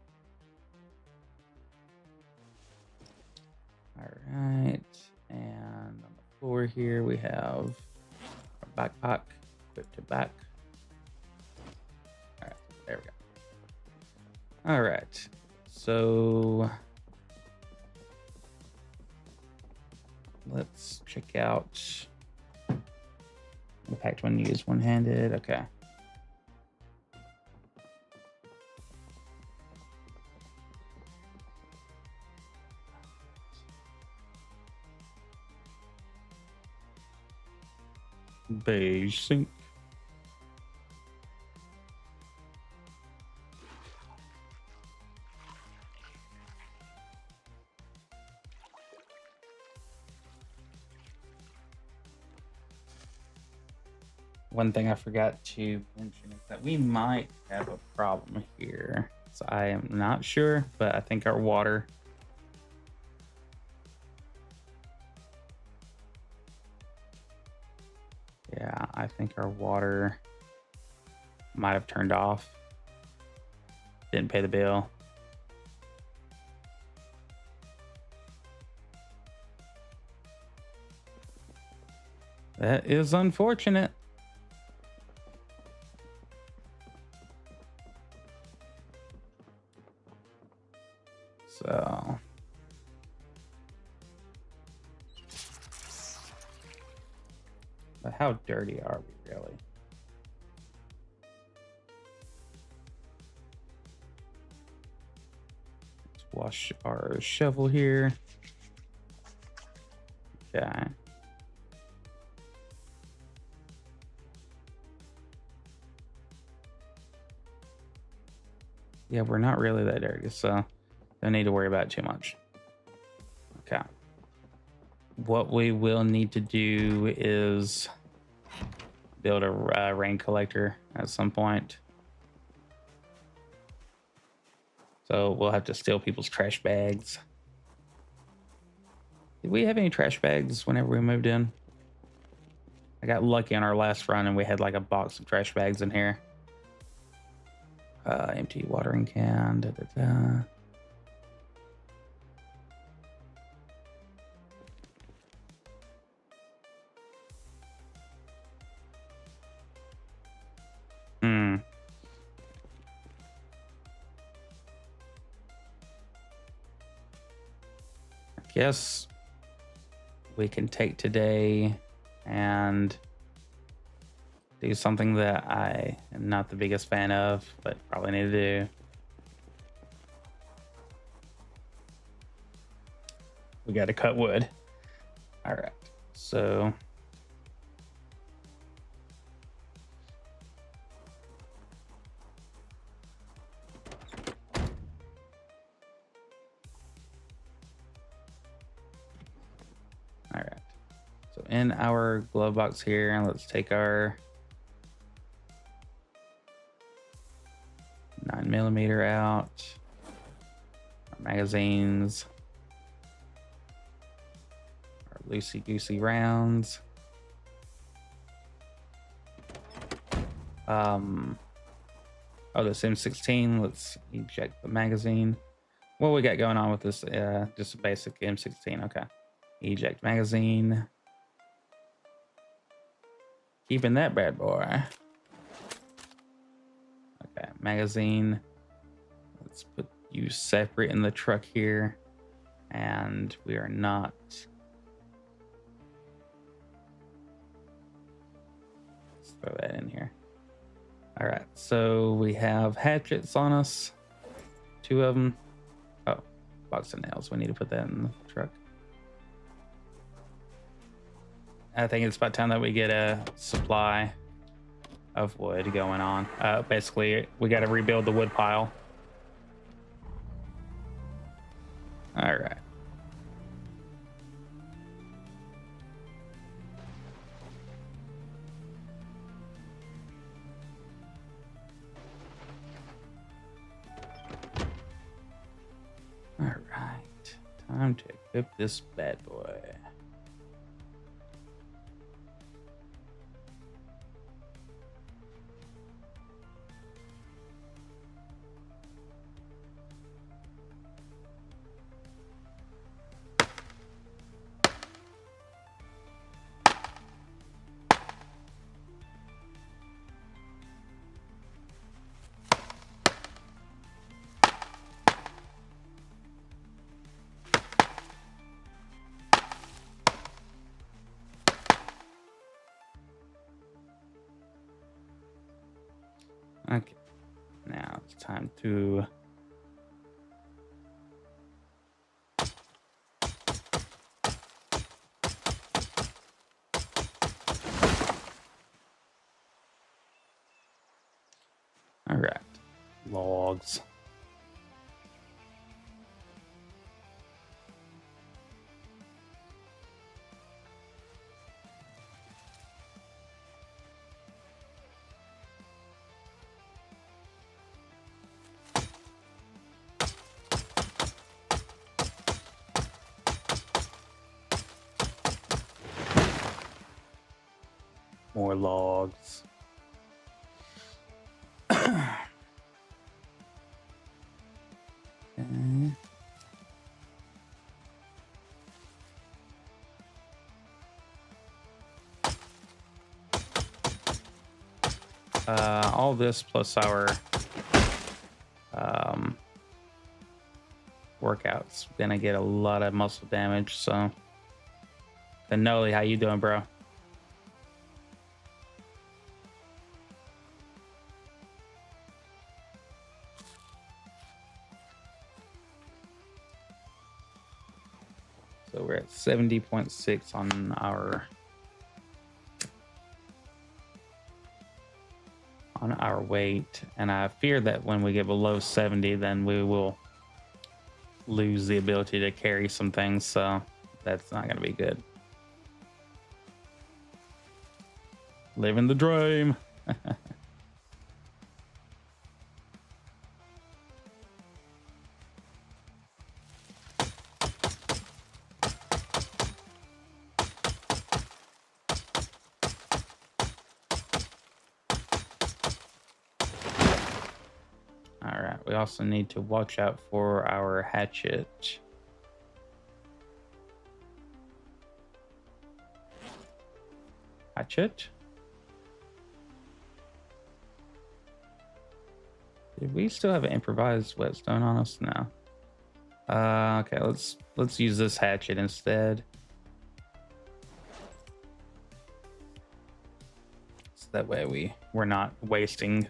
right. And on the floor here, we have our backpack equipped to back. All right, there we go. All right, so let's check out the packed one used one-handed. Okay. Beige sink. One thing I forgot to mention is that we might have a problem here. So I am not sure, but I think our water. Yeah, I think our water might have turned off. Didn't pay the bill. That is unfortunate. So but how dirty are we really? Let's wash our shovel here. Okay. Yeah, we're not really that dirty, so don't need to worry about it too much. Okay. What we will need to do is build a rain collector at some point. So we'll have to steal people's trash bags. Did we have any trash bags whenever we moved in? I got lucky on our last run and we had like a box of trash bags in here. Empty watering can. Da, da, da. I guess we can take today and do something that I am not the biggest fan of, but probably need to do. We got to cut wood. All right, so all right, so in our glove box here, let's take our 9mm out, our magazines, our loosey-goosey rounds. This M16, let's eject the magazine. What we got going on with this? Just a basic M16, okay. Eject magazine. Keeping that bad boy. Okay, magazine. Let's put you separate in the truck here. And we are not. Let's throw that in here. All right, so we have hatchets on us. 2 of them. Oh, box of nails. We need to put that in the truck. I think it's about time that we get a supply of wood going on. Basically, we got to rebuild the wood pile. All right. All right. Time to equip this bad boy. time to all right, logs. More logs. Okay. All this plus our workouts gonna get a lot of muscle damage. So, Canoli, how you doing, bro? So we're at 70.6 on our weight, and I fear that when we get below 70, then we will lose the ability to carry some things. So that's not gonna be good. Living the dream. All right, we also need to watch out for our hatchet. Hatchet? Did we still have an improvised whetstone on us? No. Okay, let's use this hatchet instead. So that way we're not wasting.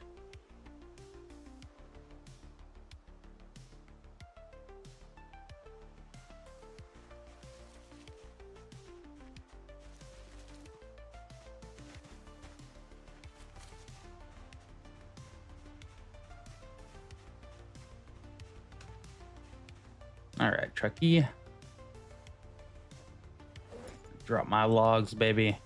All right, Truckee. Drop my logs, baby.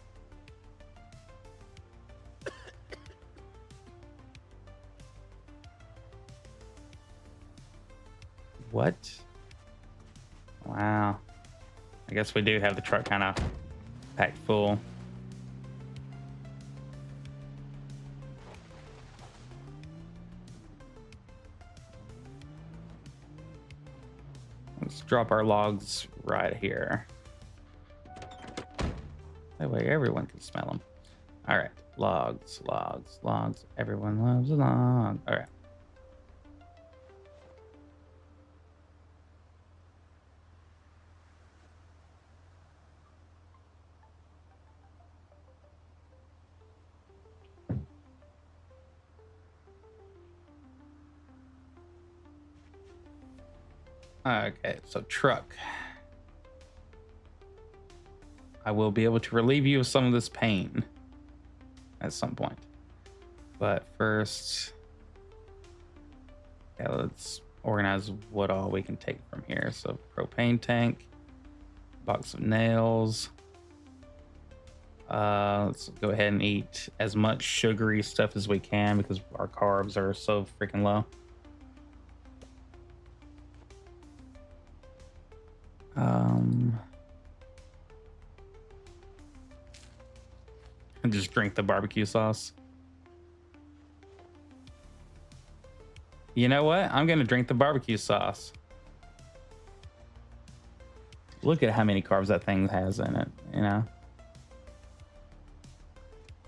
What? Wow. I guess we do have the truck kind of packed full. Let's drop our logs right here. That way everyone can smell them. All right, logs, logs, logs. Everyone loves a log. All right. Okay, so truck. I will be able to relieve you of some of this pain at some point. But first, yeah, let's organize what all we can take from here. So propane tank, box of nails. Let's go ahead and eat as much sugary stuff as we can because our carbs are so freaking low. And just drink the barbecue sauce. You know what? I'm gonna drink the barbecue sauce. Look at how many carbs that thing has in it, you know?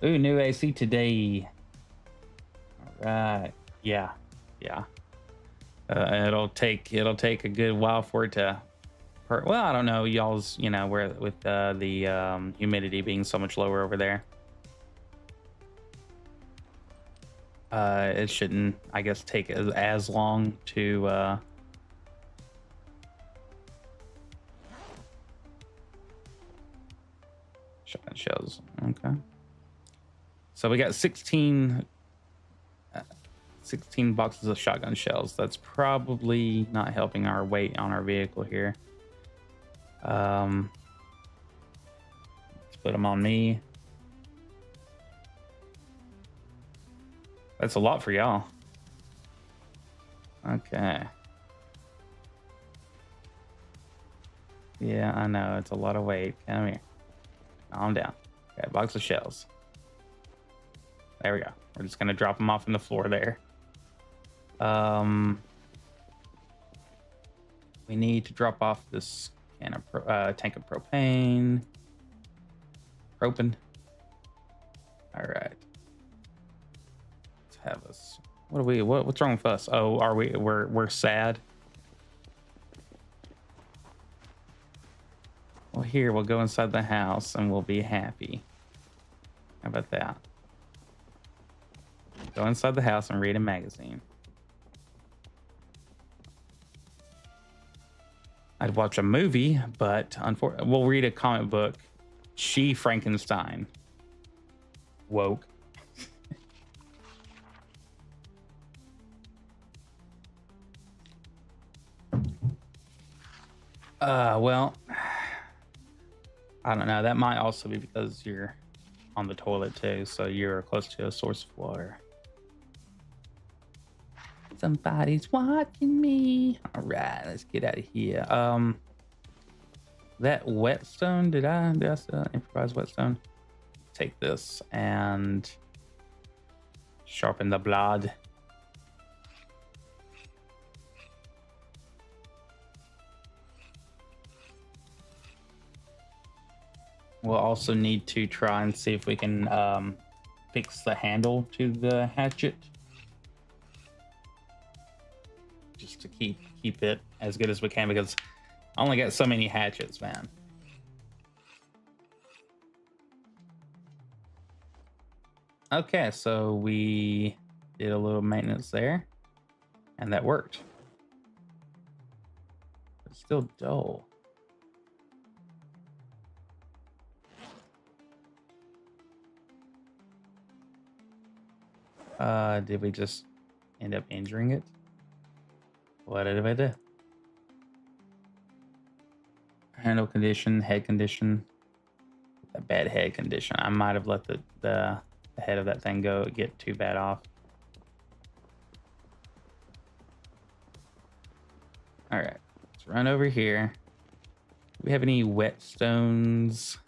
Ooh, new AC today. All right. Yeah. It'll take a good while for it to. Well, I don't know, y'all's. You know, where with the humidity being so much lower over there. it shouldn't, I guess, take as long to shotgun shells. Okay. So we got 16 boxes of shotgun shells. That's probably not helping our weight on our vehicle here. Let's put them on me. That's a lot for y'all. Okay. Yeah, I know. It's a lot of weight. Come here. Calm down. Okay, box of shells. There we go. We're just going to drop them off on the floor there. We need to drop off this can of tank of propane. Propane. All right. Let's have us. What are we? What's wrong with us? Oh, are we? We're sad. Well, here we'll go inside the house and we'll be happy. How about that? Go inside the house and read a magazine. I'd watch a movie, but unfortunately, we'll read a comic book. She Frankenstein. Woke. Well, I don't know. That might also be because you're on the toilet too, so you're close to a source of water. Somebody's watching me. All right, let's get out of here. That whetstone, did I improvise whetstone? Take this and sharpen the blade. We'll also need to try and see if we can fix the handle to the hatchet. Just to keep it as good as we can, because I only got so many hatchets, man. Okay, so we did a little maintenance there, and that worked. It's still dull. Did we just end up injuring it? What did I do? Handle condition, head condition. A bad head condition. I might have let the head of that thing get too bad off. All right, let's run over here. Do we have any whetstones?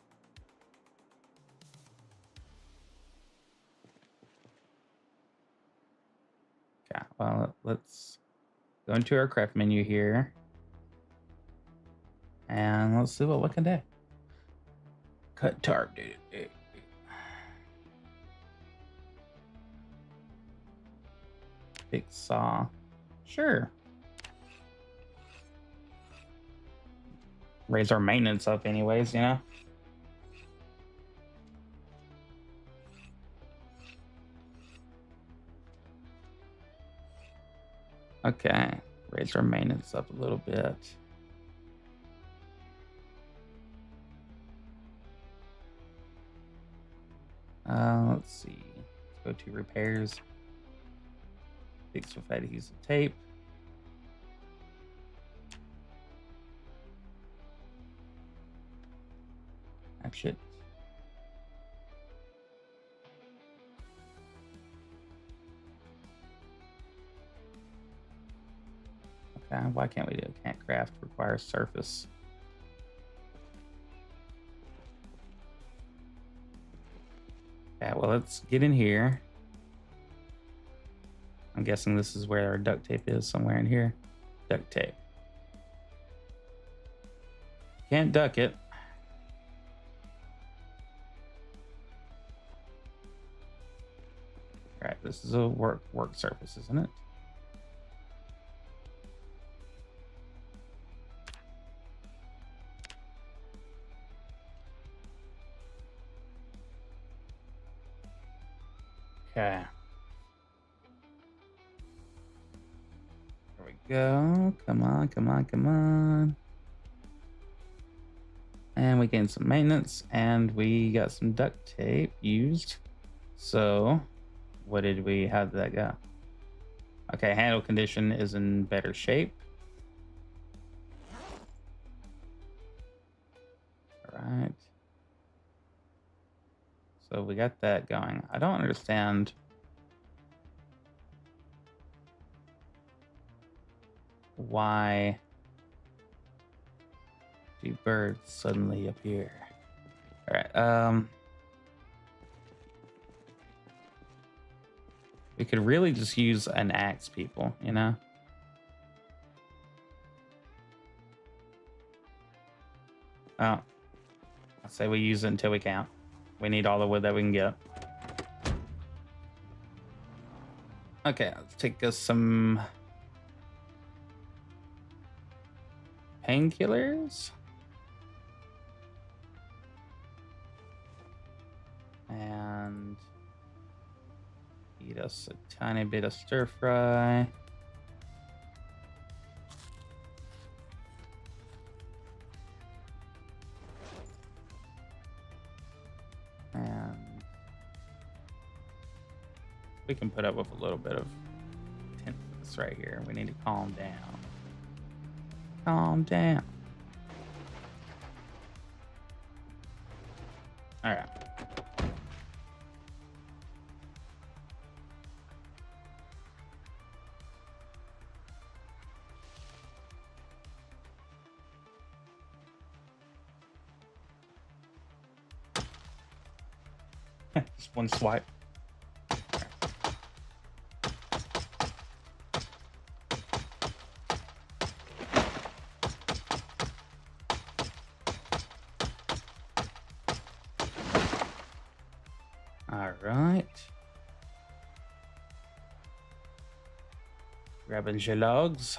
Okay, well, let's go into our craft menu here. And let's see what we can do. Cut tarp, dude. Big saw. Sure. Raise our maintenance up anyways, you know? Okay. Raise our maintenance up a little bit. Let's see. Let's go to repairs. Fix with adhesive tape. Hatchet. Okay, why can't we do it? Can't craft, requires surface. Okay, well, let's get in here. I'm guessing this is where our duct tape is, somewhere in here. Duct tape. Can't duck it. All right, this is a work surface, isn't it? Okay. go. Come on, come on, come on. And we gained some maintenance, and we got some duct tape used. So, how did that go? Okay, handle condition is in better shape. All right. So we got that going. I don't understand why do birds suddenly appear. All right. We could really just use an axe, people, you know? Oh, I say we use it until we can't. We need all the wood that we can get. Okay, let's take us some painkillers. And eat us a tiny bit of stir fry. And we can put up with a little bit of tenseness right here. We need to calm down. Calm down. All right. Just one swipe. All right. Grabbing your logs.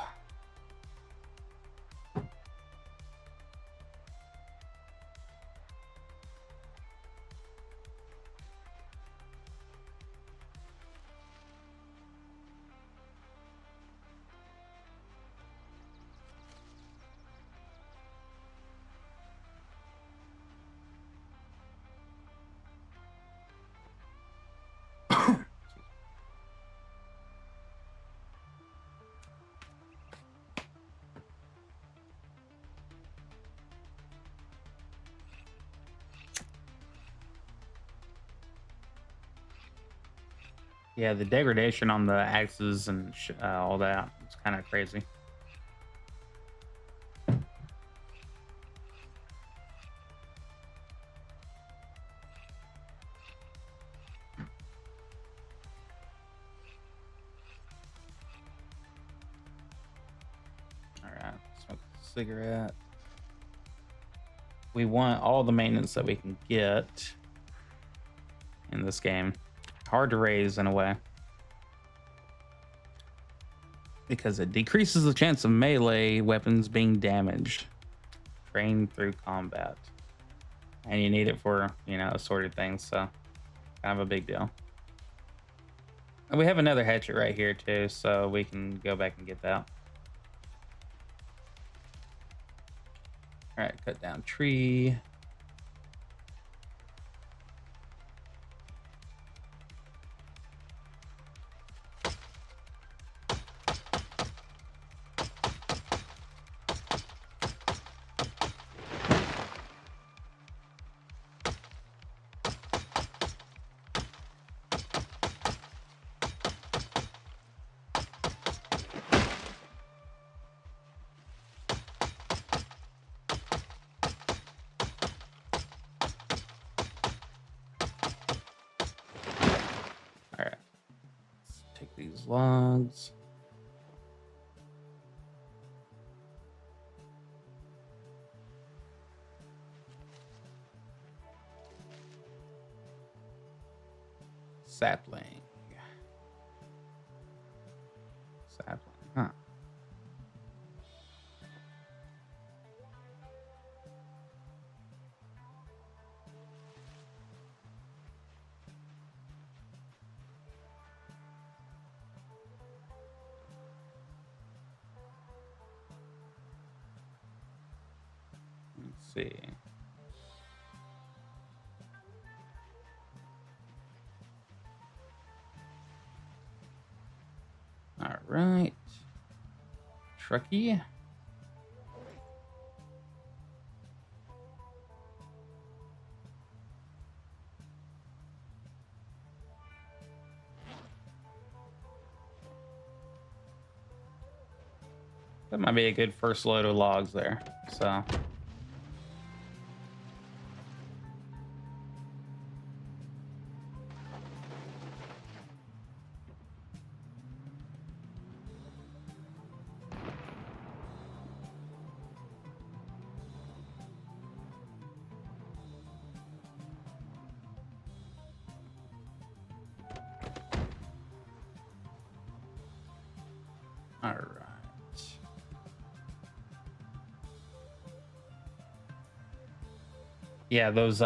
Yeah, the degradation on the axes and all that, it's kind of crazy. All right, smoke a cigarette. We want all the maintenance that we can get in this game. Hard to raise in a way, because it decreases the chance of melee weapons being damaged. Train through combat. And you need it for, you know, assorted things, so kind of a big deal. And we have another hatchet right here too, so we can go back and get that. All right, cut down tree. All right, let's take these logs. Sapling. Sapling, huh? Let's see. All right. Trucky. That might be a good first load of logs there. So. All right. Yeah, those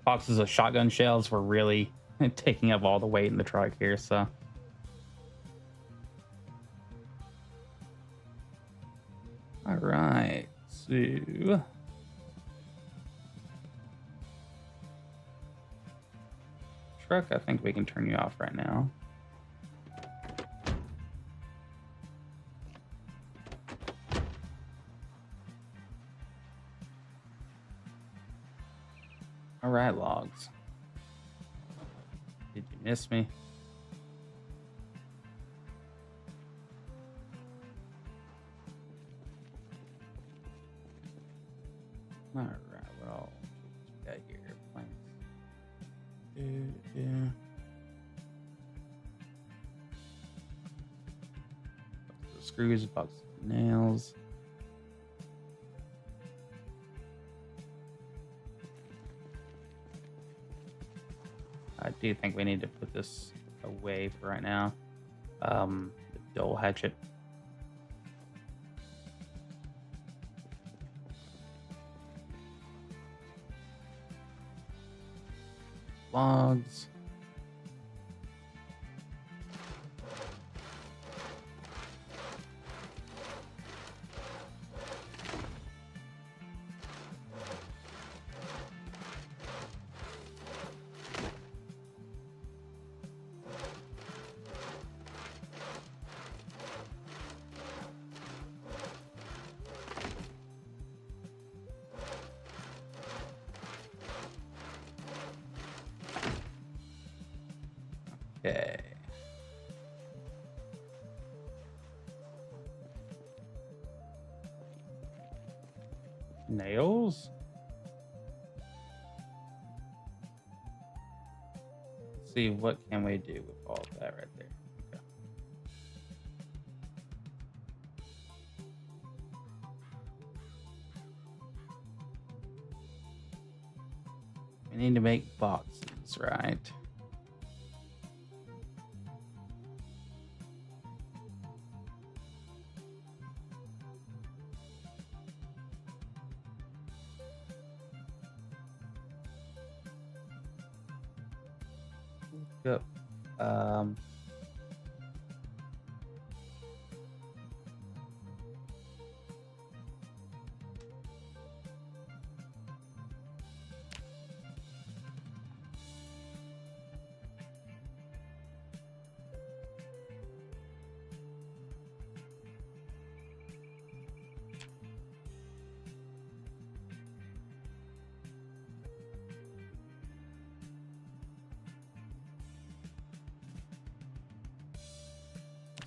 boxes of shotgun shells were really taking up all the weight in the truck here, so. All right, so. Truck, I think we can turn you off right now. All right, logs. Did you miss me? All right, what all we got here? Planks. Yeah. Screws, box of nails. I do think we need to put this away for right now. The dull hatchet. Logs. Okay. Nails. Let's see, what can we do with all of that right there? Okay. We need to make boxes, right? Yep.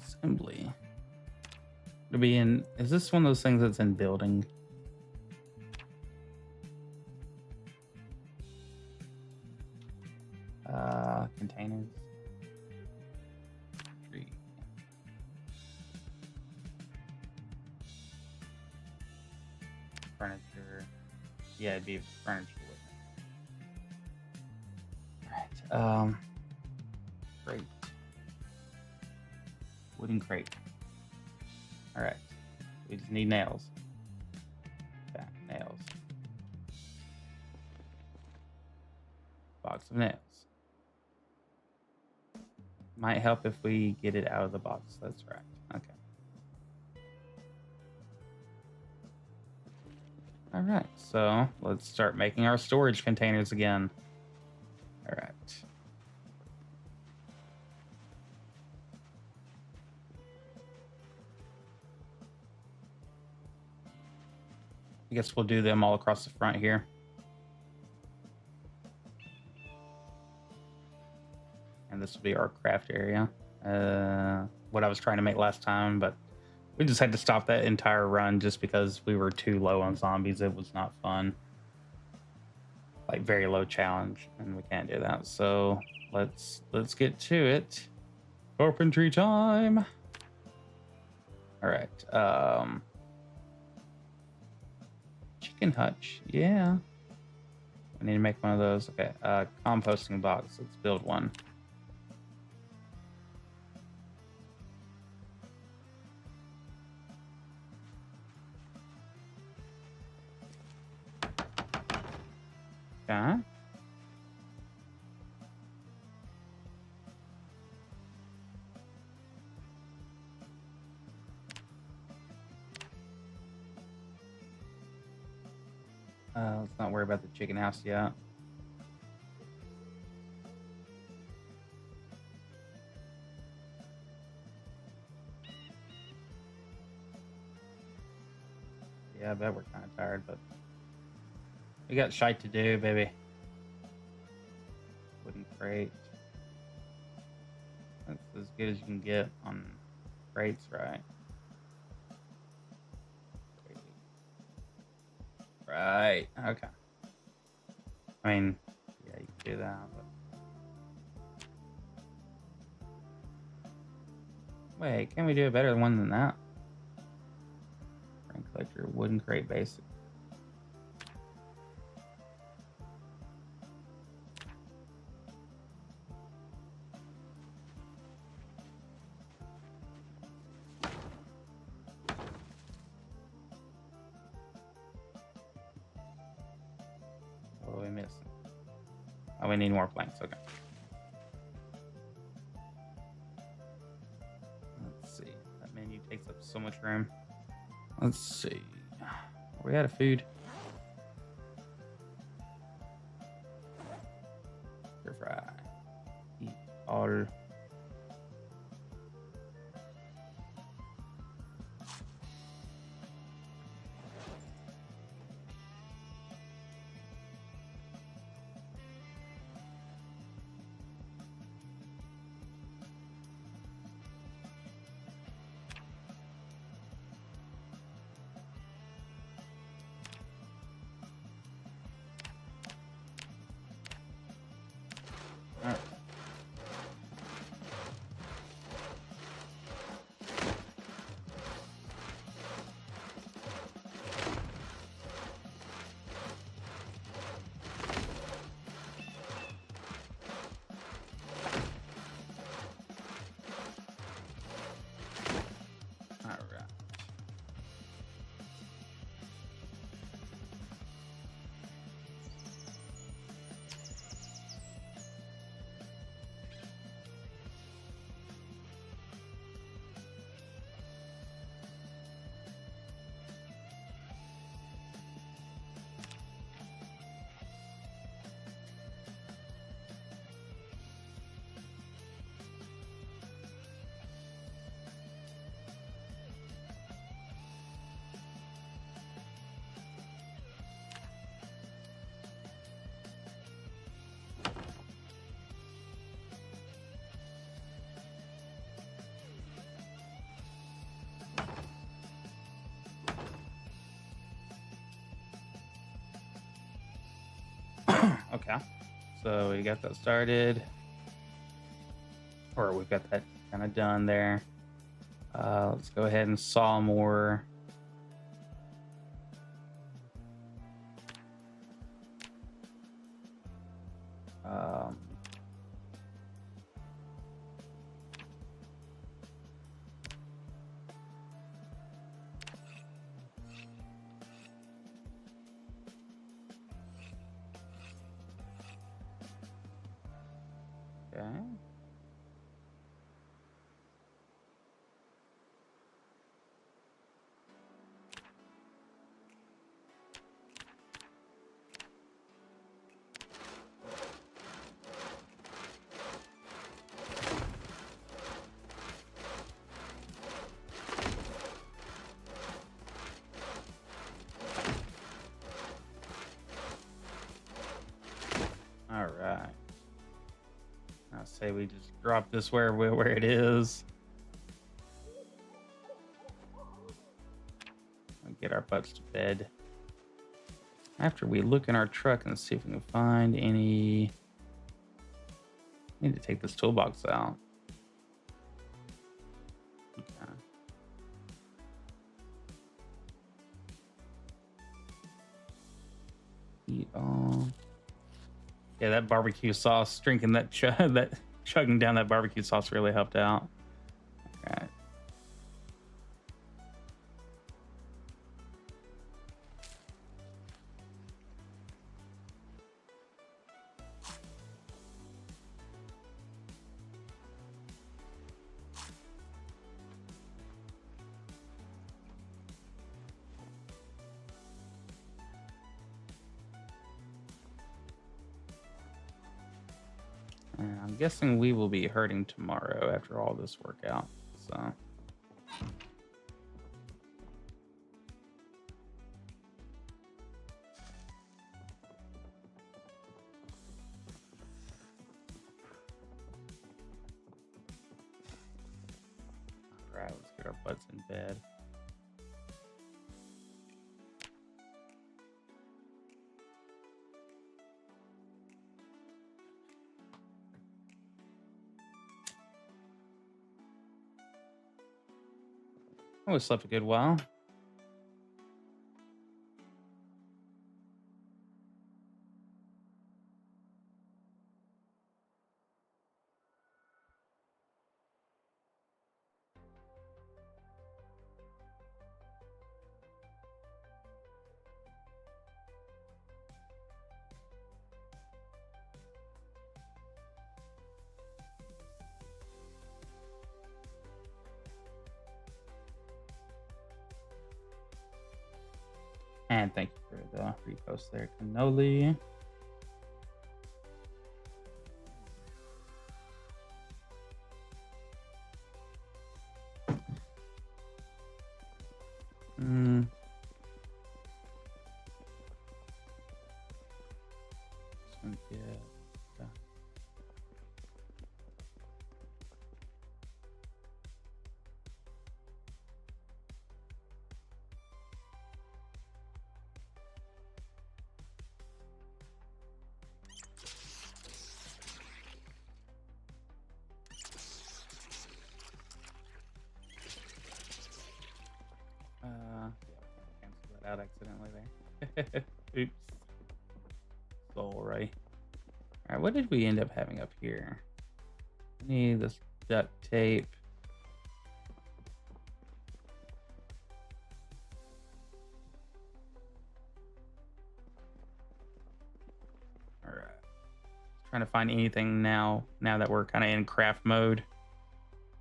Assembly. It'll be in. Is this one of those things that's in building? Containers. Tree. Furniture. Yeah, it'd be furniture with it. Alright. Crate. Wooden crate. Alright. We just need nails. Okay, nails. Box of nails. Might help if we get it out of the box. That's right. Okay. All right, so let's start making our storage containers again. All right. I guess we'll do them all across the front here. And this will be our craft area. What I was trying to make last time, but we just had to stop that entire run just because we were too low on zombies. It was not fun. Like very low challenge, and we can't do that. So let's get to it. Carpentry time. All right. Chicken hutch. Yeah. I need to make one of those. Okay. Composting box. Let's build one. Okay. Let's not worry about the chicken house yet. Yeah, I bet we're kind of tired, but we got shite to do, baby. Wooden crate. That's as good as you can get on crates, right? Right. Okay. I mean, yeah, you can do that, but wait, can we do a better one than that? Rain collector, wooden crate, basic. What are we missing? Oh, we need more planks. Okay. Let's see. That menu takes up so much room. Let's see. Are we out of food? Stir fry. Eat all. Alright. Alright. Okay, so we got that started, or we've got that kind of done there. Let's go ahead and saw more. Um, okay. say we just drop this where it is. And get our butts to bed. After we look in our truck and see if we can find any. I need to take this toolbox out. Okay. Eat all. Yeah, that barbecue sauce, drinking that chugging down that barbecue sauce really helped out. All right. I'm guessing we will be hurting tomorrow after all this workout. So. All right, let's get our butts in bed. I always slept a good while. And thank you for the repost there, Cannoli. Yeah. Cancel that out accidentally there. Oops. Sorry. All right, what did we end up having up here? I need this duct tape. All right. Trying to find anything now that we're kind of in craft mode.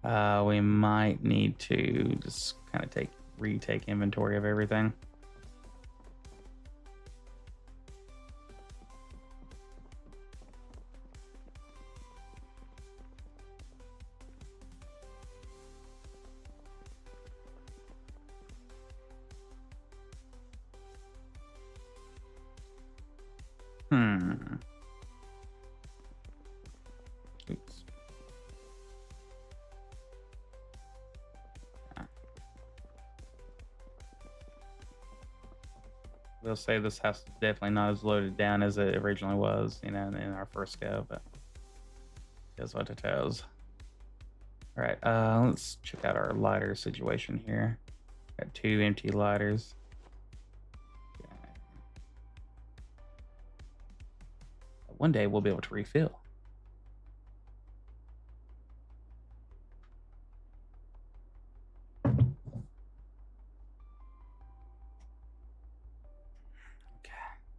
We might need to just kind of retake inventory of everything. Oops. We'll say this house is definitely not as loaded down as it originally was, in our first go, but here's what it is. All right, let's check out our lighter situation here. Got 2 empty lighters. Okay. One day we'll be able to refill.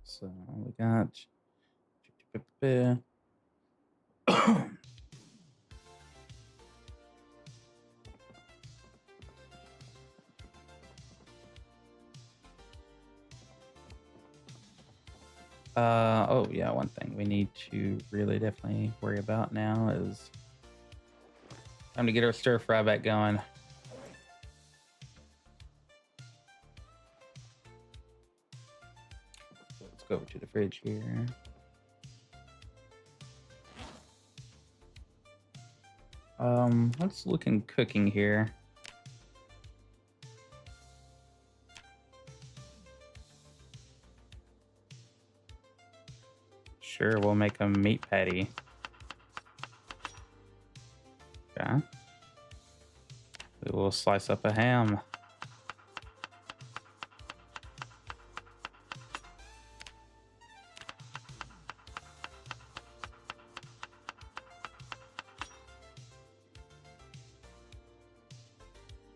So we got oh yeah, one thing we need to really definitely worry about now is time to get our stir fry back going. Let's go over to the fridge here. Let's look in cooking here. Sure, we'll make a meat patty. Okay. We will slice up a ham.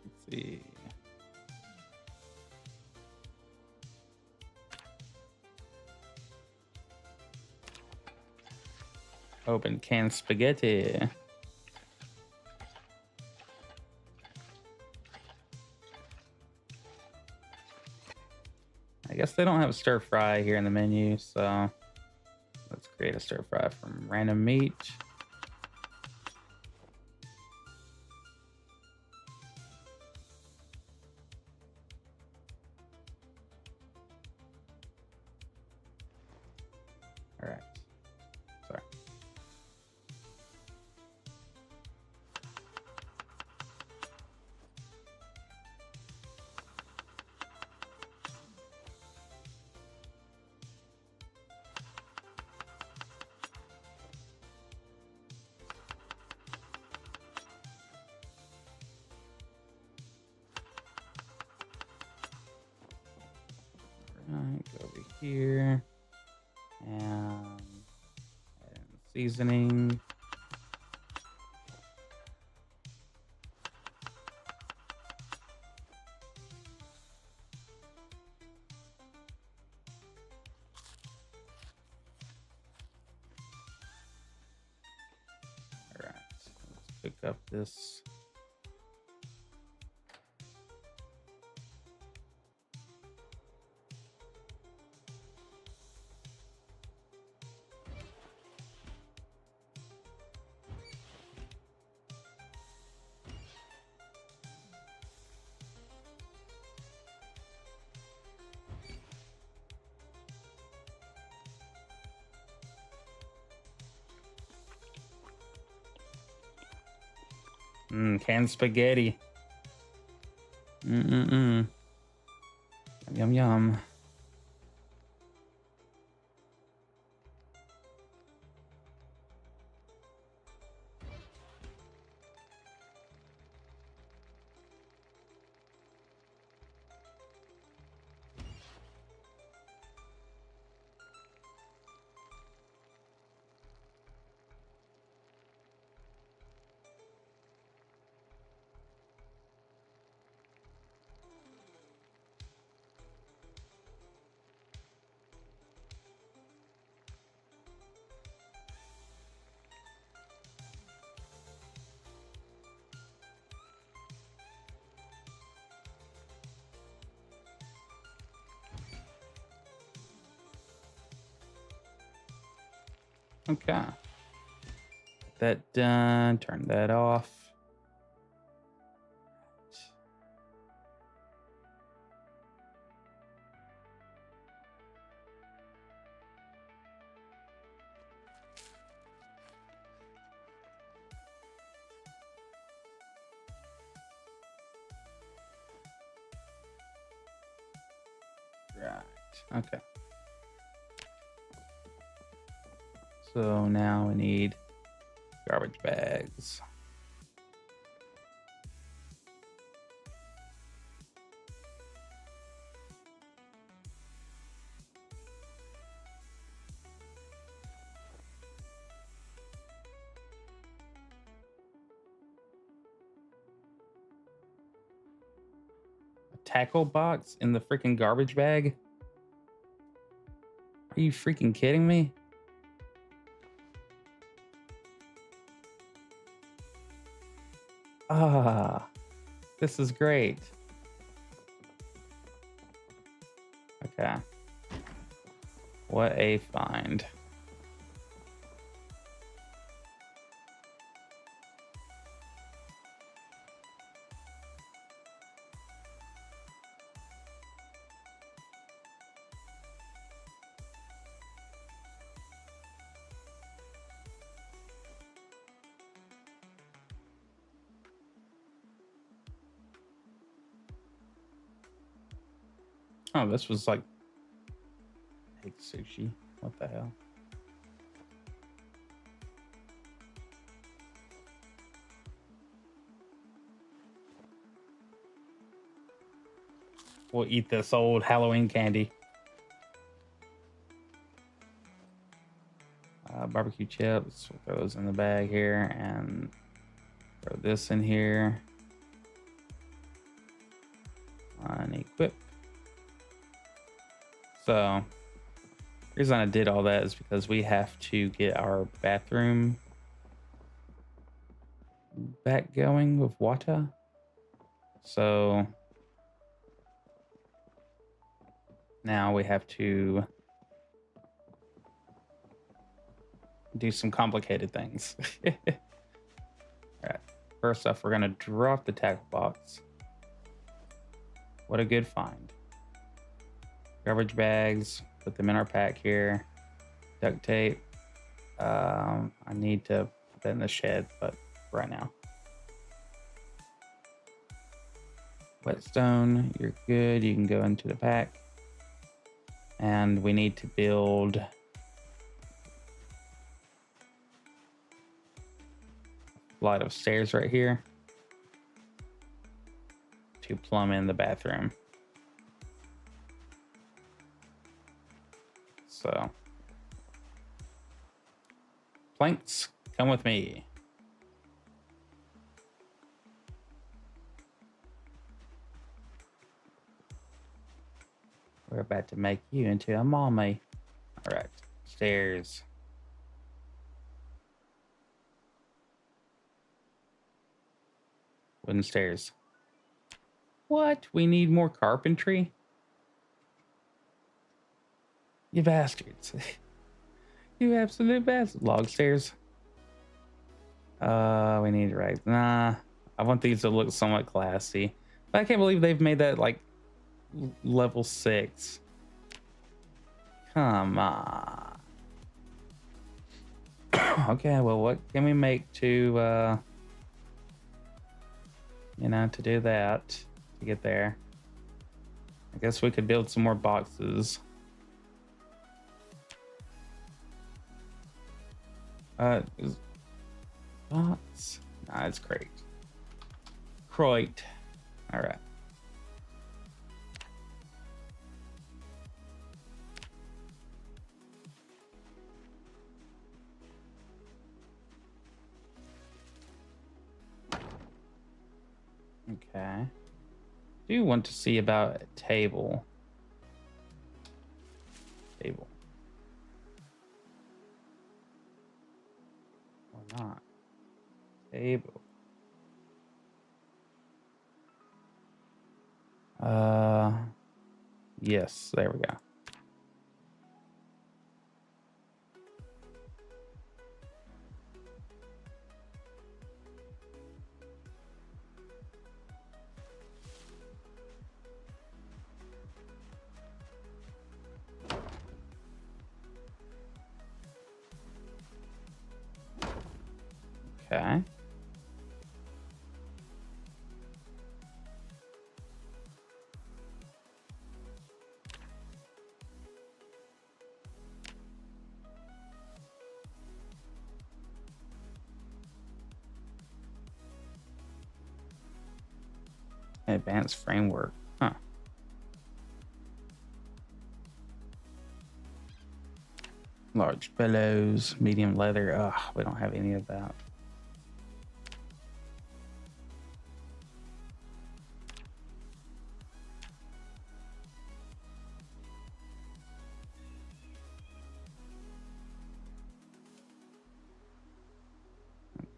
Let's see. Open canned spaghetti. I guess they don't have a stir fry here in the menu, so let's create a stir fry from random meat. All right. Sorry. Alright, go over here. And seasoning. Alright, let's pick up this. Canned spaghetti. Yum, yum, yum. Okay. That done. Turn that off. Right. Okay. So now we need garbage bags. A tackle box in the freaking garbage bag? Are you freaking kidding me? Ah, this is great. Okay. What a find. Oh, this was like egg sushi. What the hell? We'll eat this old Halloween candy. Barbecue chips. We'll throw those in the bag here and throw this in here. Unequip. So, the reason I did all that is because we have to get our bathroom back going with water. So, now we have to do some complicated things. All right. First off, we're going to drop the tackle box. What a good find. Garbage bags, put them in our pack here. Duct tape. I need to put that in the shed, but right now. Whetstone, you're good. You can go into the pack. And we need to build a flight of stairs right here to plumb in the bathroom. So, planks, come with me. We're about to make you into a mommy. All right, stairs. Wooden stairs. What? We need more carpentry? You bastards. You absolute bastards. Log stairs. We need rags. Nah, I want these to look somewhat classy. But I can't believe they've made that like level 6. Come on. Okay, well, what can we make to, you know, to do that, to get there? I guess we could build some more boxes. Box? Nah, it's great. Croit. All right. Okay. Do want to see about a table. Table. Or not. Table. Yes, there we go. Okay. Advanced framework. Huh. Large pillows, medium leather. Ugh, we don't have any of that.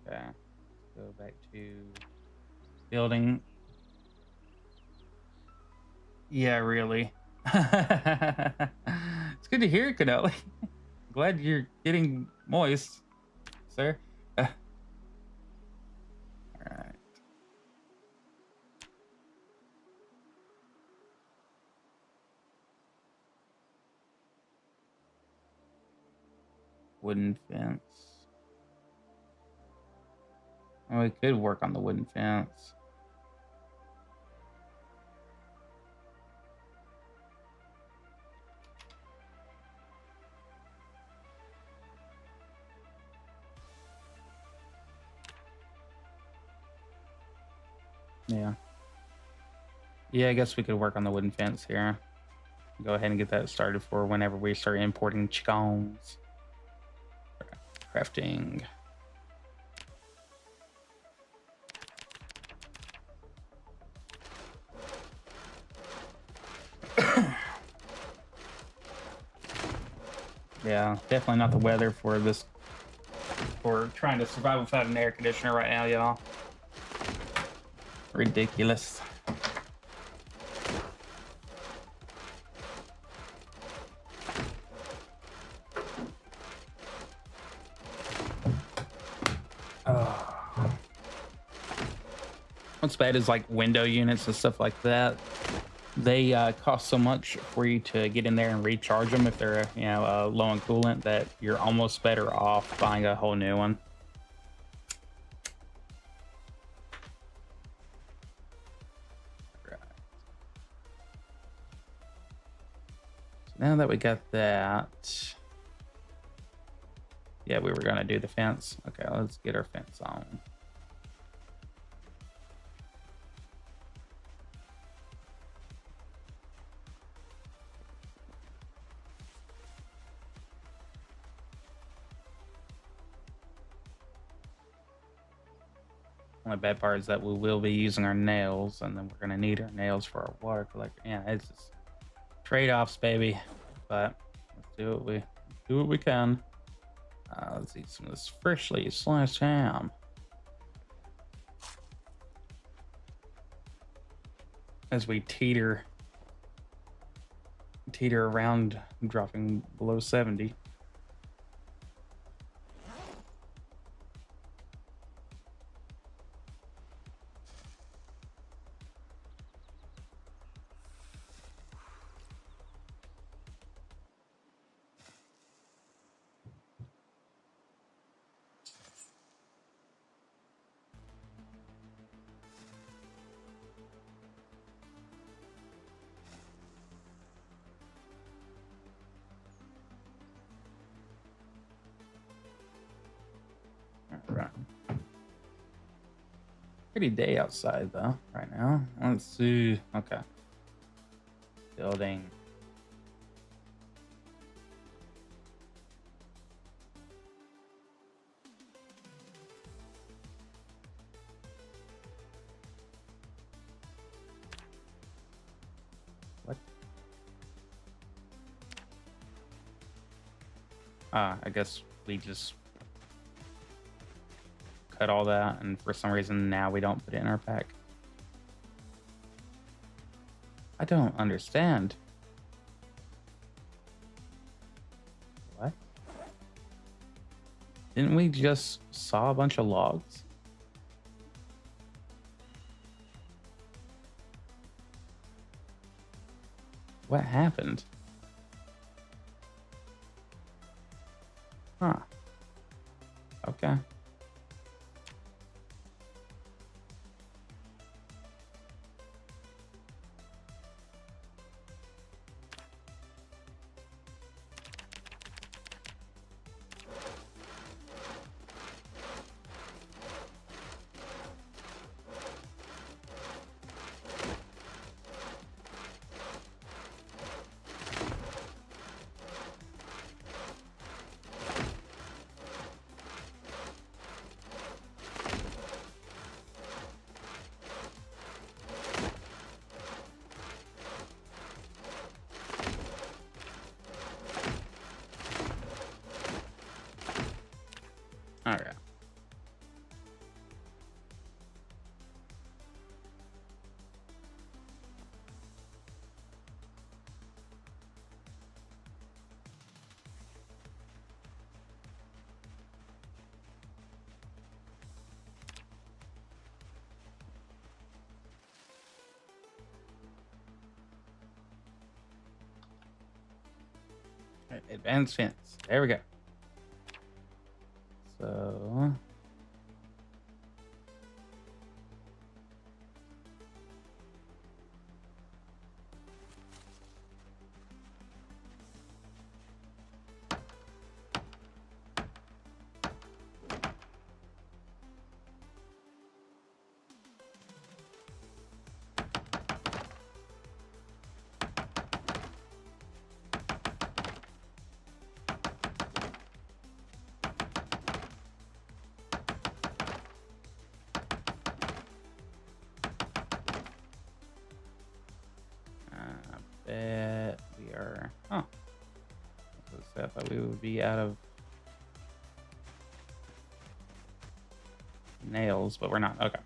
Okay. Go back to building. Yeah, really. It's good to hear, Canelli. Glad you're getting moist, sir. All right. Wooden fence. Oh, we could work on the wooden fence. Yeah. Yeah, I guess we could work on the wooden fence here. Go ahead and get that started for whenever we start importing chickens. Crafting. Yeah, definitely not the weather for this. For trying to survive without an air conditioner right now, y'all. Ridiculous. What's bad is like window units and stuff like that. They cost so much for you to get in there and recharge them if they're low on coolant that you're almost better off buying a whole new one. Right. So now that we got that, yeah, we were gonna do the fence. Okay, let's get our fence on. Only bad part is that we will be using our nails, and then we're gonna need our nails for our water collector. Yeah, it's just trade-offs, baby. But let's do what we can. Let's eat some of this freshly sliced ham. As we teeter around, dropping below 70. Right. Pretty day outside though, right now. Let's see. Okay. Building. What? I guess we just cut all that, and for some reason now we don't put it in our pack. I don't understand. What? Didn't we just saw a bunch of logs? What happened? Huh. Okay. All right. Advanced fence. There we go. So I thought we would be out of nails, but we're not. Okay.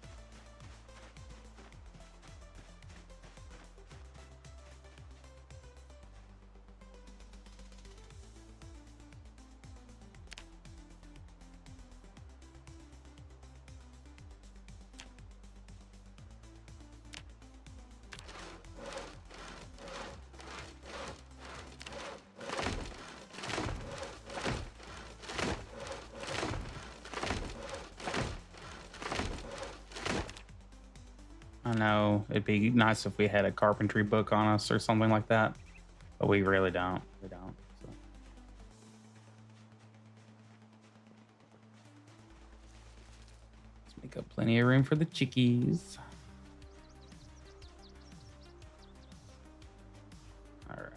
I know it'd be nice if we had a carpentry book on us or something like that, but we really don't. We don't. So. Let's make up plenty of room for the chickies. All right.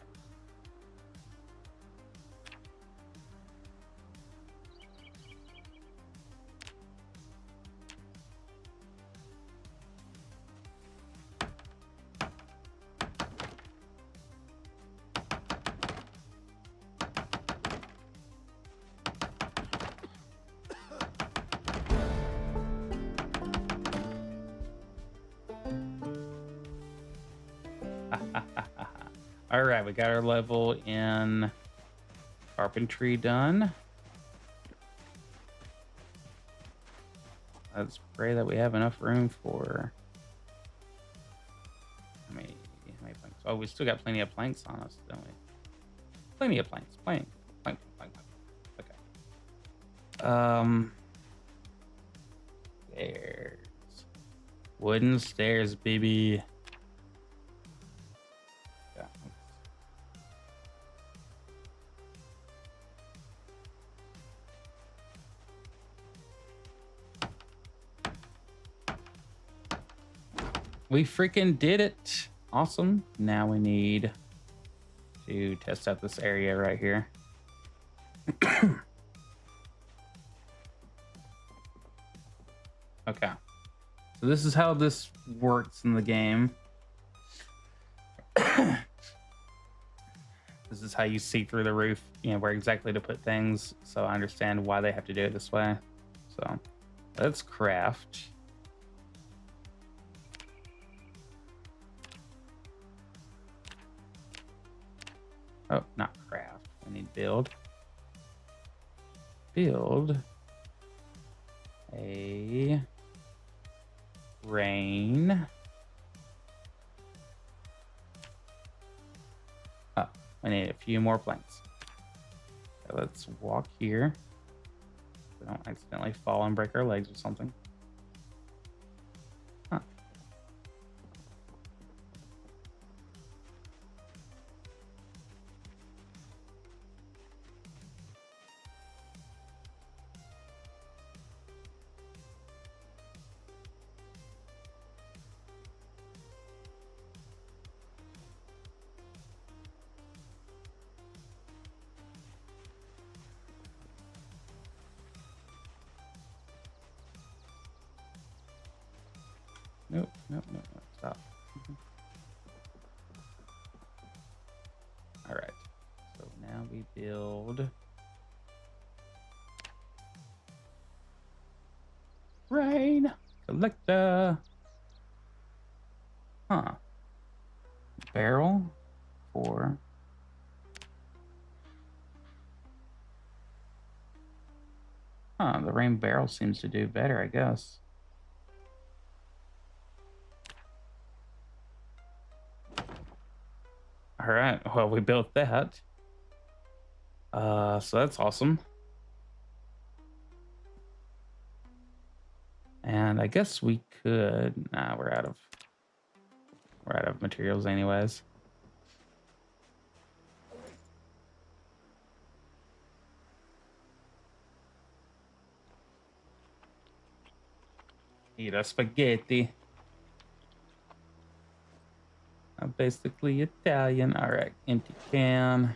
All right, we got our level in carpentry done. Let's pray that we have enough room for how many planks? Oh, we still got plenty of planks on us, don't we? Plenty of planks. Plank. Okay. Stairs. Wooden stairs, baby. Yeah. We freaking did it. Awesome. Now we need to test out this area right here. Okay. So this is how this works in the game. This is how you see through the roof, you know, where exactly to put things. So I understand why they have to do it this way. So let's craft. Oh, not craft. We need build. Build a rain. Oh, I need a few more planks. Okay, let's walk here. So we don't accidentally fall and break our legs or something. Huh. Nope, stop. All right, so now we build rain collector. Huh. Barrel for the rain barrel seems to do better, I guess. All right, well, we built that. So that's awesome. And I guess we could, nah, we're out of materials anyways. Eat a spaghetti. I'm basically Italian. All right, empty can.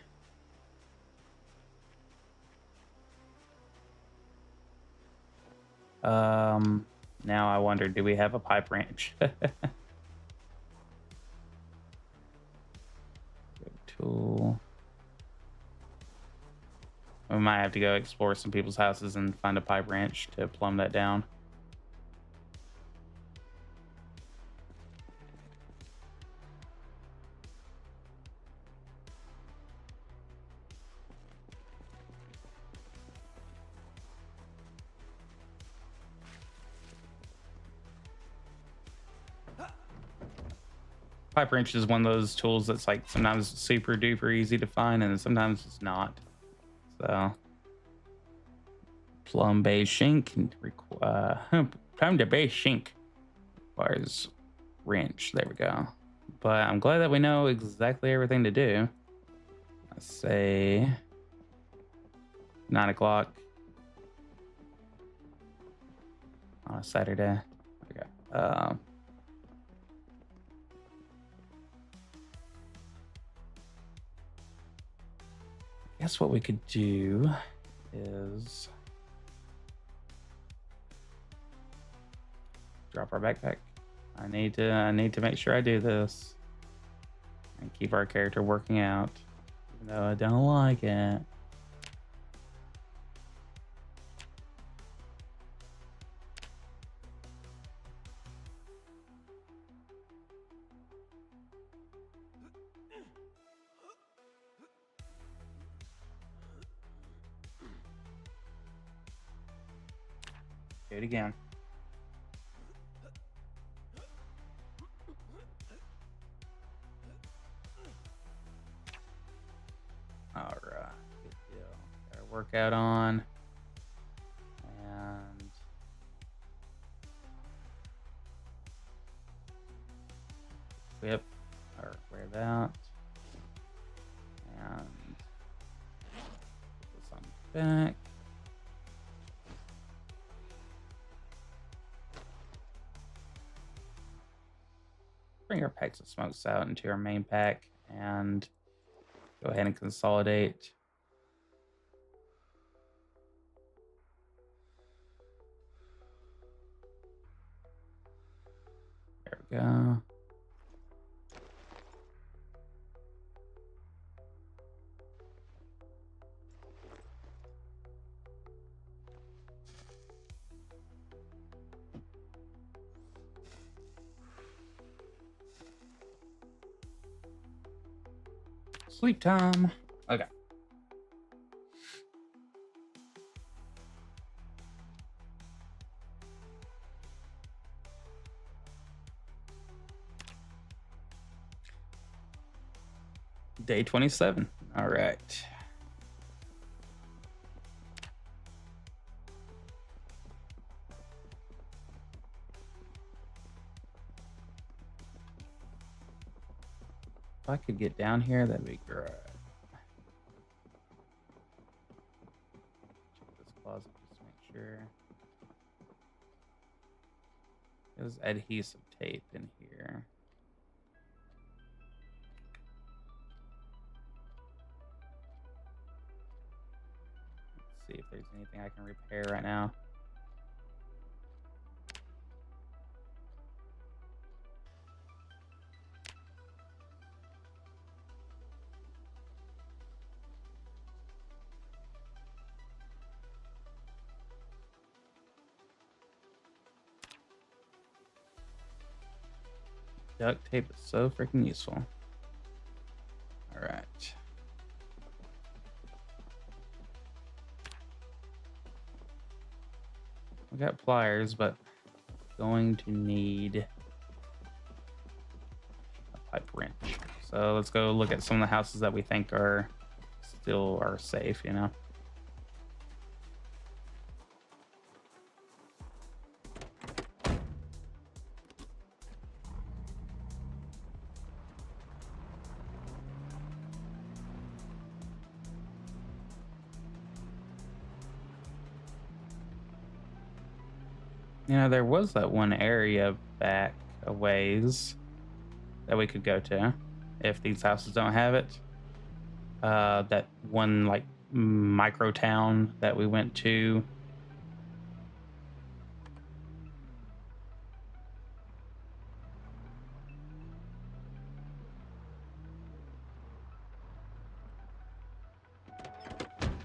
Now I wonder, do we have a pipe wrench? Good tool. We might have to go explore some people's houses and find a pipe wrench to plumb that down. Pipe wrench is one of those tools that's like sometimes super duper easy to find and sometimes it's not. So plumb base sink plumb to base sink requires wrench. There we go. But I'm glad that we know exactly everything to do. Let's say 9 o'clock on a Saturday. Okay. I guess what we could do is drop our backpack. I need to make sure I do this and keep our character working out, even though I don't like it. Do it again. All right, good deal. Got our workout on, and whip or wear that, and put this on the back. Bring our packs of smokes out into our main pack and go ahead and consolidate. There we go. Sleep time. Okay. Day 27. All right. If I could get down here, that'd be great. Check this closet just to make sure. There's adhesive tape in here. Let's see if there's anything I can repair right now. Duct tape is so freaking useful. All right. We got pliers, but going to need a pipe wrench. So let's go look at some of the houses that we think are still safe, you know. You know, there was that one area back a ways that we could go to if these houses don't have it. That one like micro town that we went to.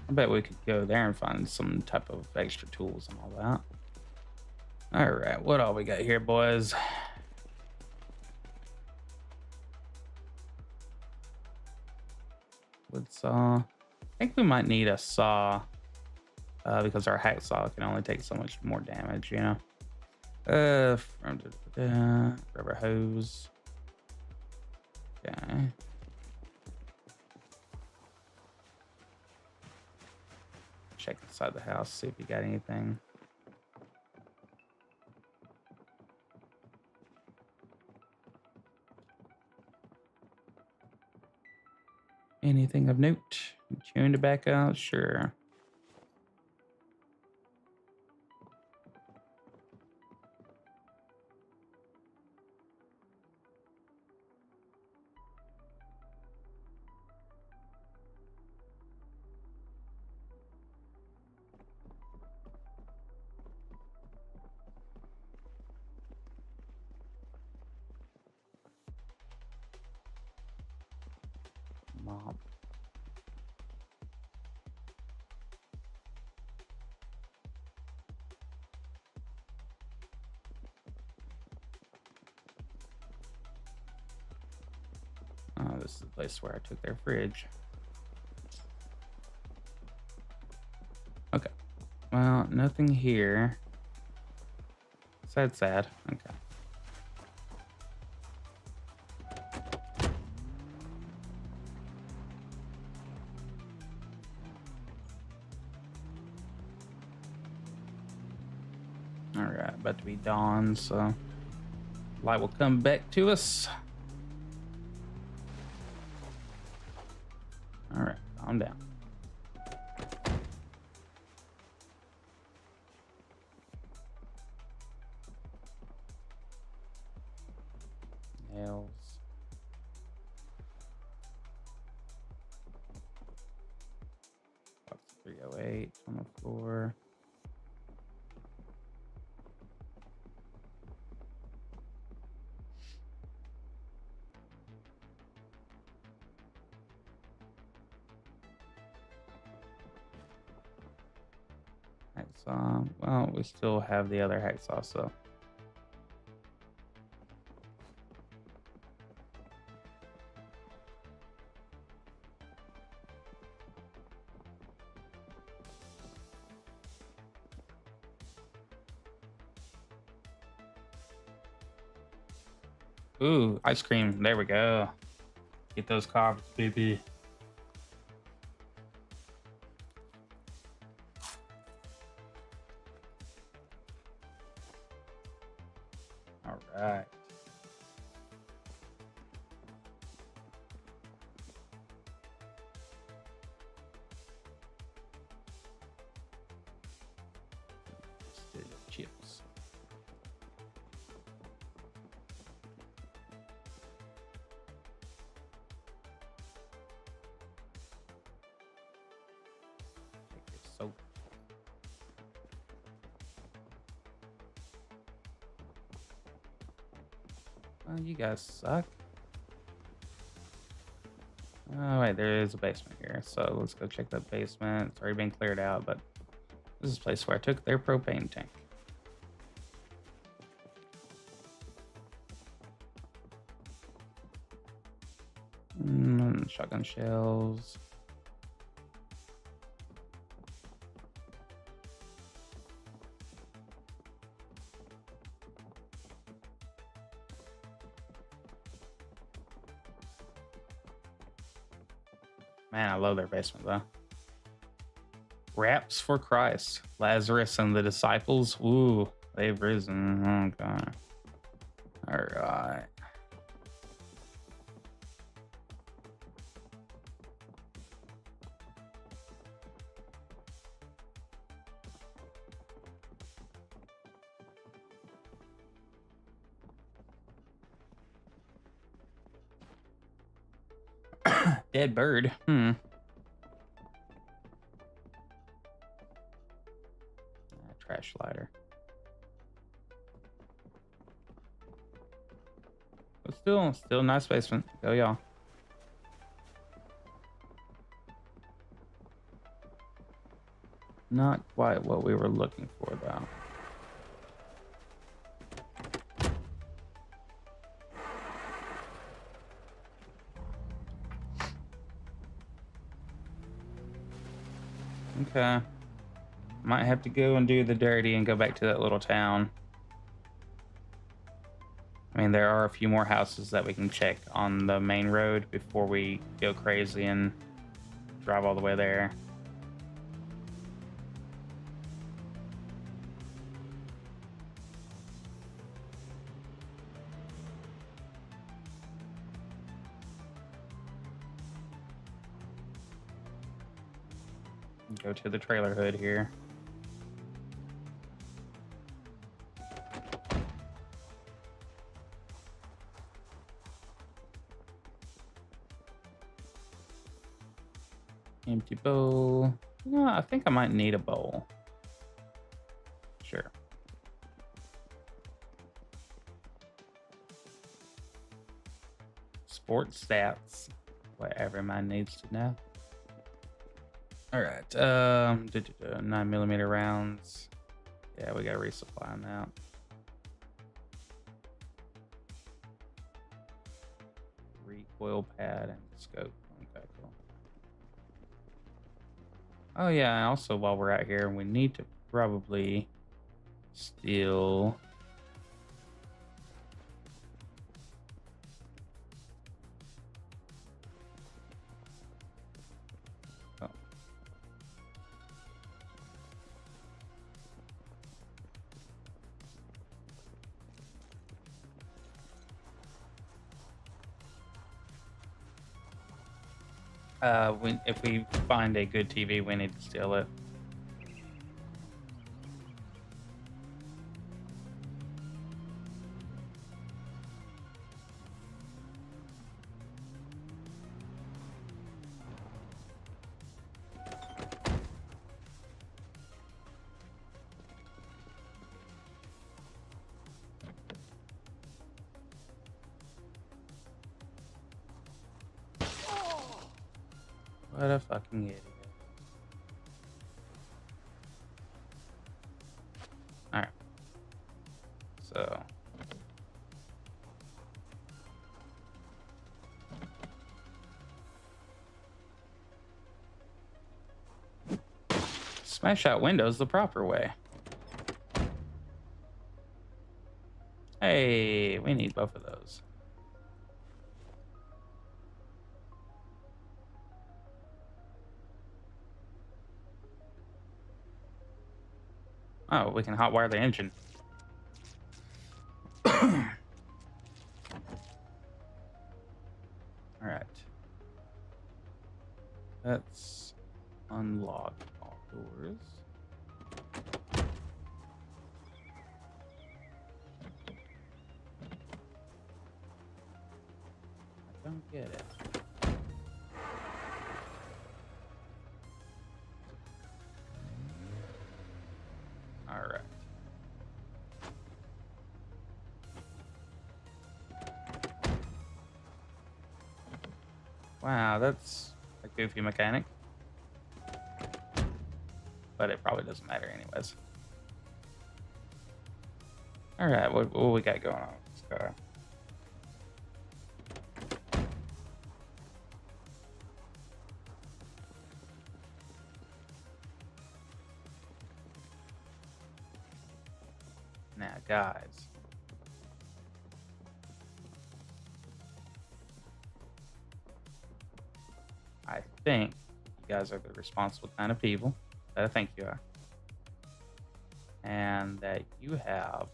I bet we could go there and find some type of extra tools and all that. All right, what all we got here, boys? Wood saw. I think we might need a saw because our hacksaw can only take so much more damage, you know. Rubber hose. Okay. Check inside the house, see if you got anything. Anything of note? Chewing tobacco? Sure. Mop. Oh, this is the place where I took their fridge. Okay. Well, nothing here. Sad. Okay. All right, about to be dawn, so light will come back to us. All right, calm down. Nails. Box 308 on the floor. Hacksaw. Well, we still have the other hacksaw, so. Ooh, ice cream. There we go. Get those carbs, baby. All right. Let's do the chips. Take your soap. Oh, you guys suck. Oh, wait, there is a basement here. So let's go check that basement. It's already been cleared out, but this is a place where I took their propane tank. Shotgun shells. Man, I love their basement though. Wraps for Christ. Lazarus and the disciples. Ooh, they've risen. Oh god. All right. Dead bird. Trash slider. But still nice basement. Go y'all. Not quite what we were looking for, though. Okay. Might have to go and do the dirty and go back to that little town. I mean, there are a few more houses that we can check on the main road before we go crazy and drive all the way there. Go to the trailer hood here. Empty bowl. No, I think I might need a bowl. Sure. Sports stats. What everyone needs to know. All right. 9mm rounds. Yeah, we got to resupply on that. Recoil pad and scope. Okay, cool. Oh yeah, and also while we're out here, we need to probably steal. Oh. If we find a good TV, we need to steal it. What a fucking idiot. Alright. So. Smash out windows the proper way. Hey, we need both of those. Oh, we can hotwire the engine. All right. Let's unlock all doors. I don't get it. All right. Wow, that's a goofy mechanic. But it probably doesn't matter anyways. All right, what we got going on with this car? Now, guys. I think you guys are the responsible kind of people that I think you are. And that you have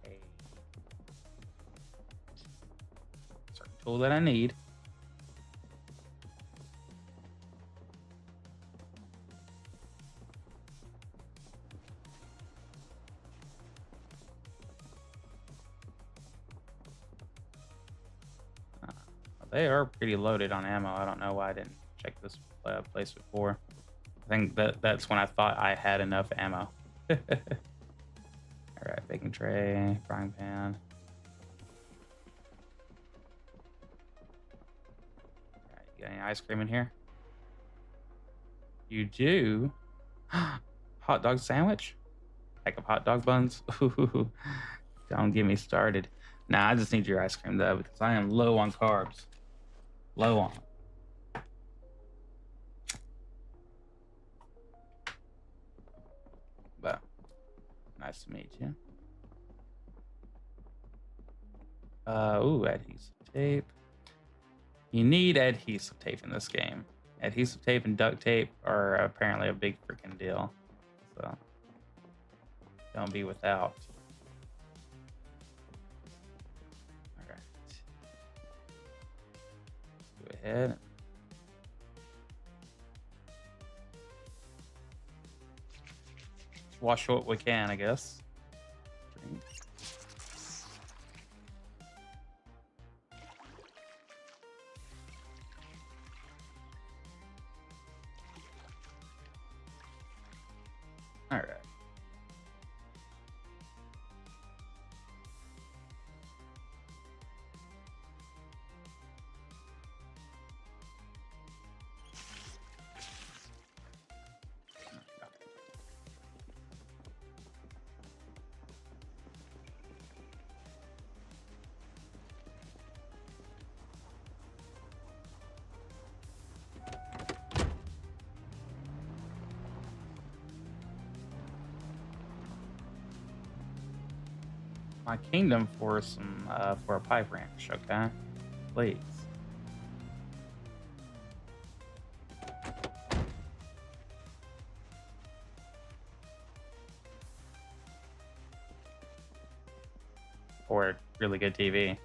a certain tool that I need. They are pretty loaded on ammo. I don't know why I didn't check this place before. I think that's when I thought I had enough ammo. All right, baking tray, frying pan. All right, you got any ice cream in here? You do? Hot dog sandwich? Pack of hot dog buns? Ooh, don't get me started. Nah, I just need your ice cream though because I am low on carbs. Low on 'em. But nice to meet you. Ooh, adhesive tape. You need adhesive tape in this game. Adhesive tape and duct tape are apparently a big freaking deal. So don't be without. All right. Go ahead. Wash what we can, I guess. All right. My kingdom for some for a pipe ranch, okay? Please. Or really good TV.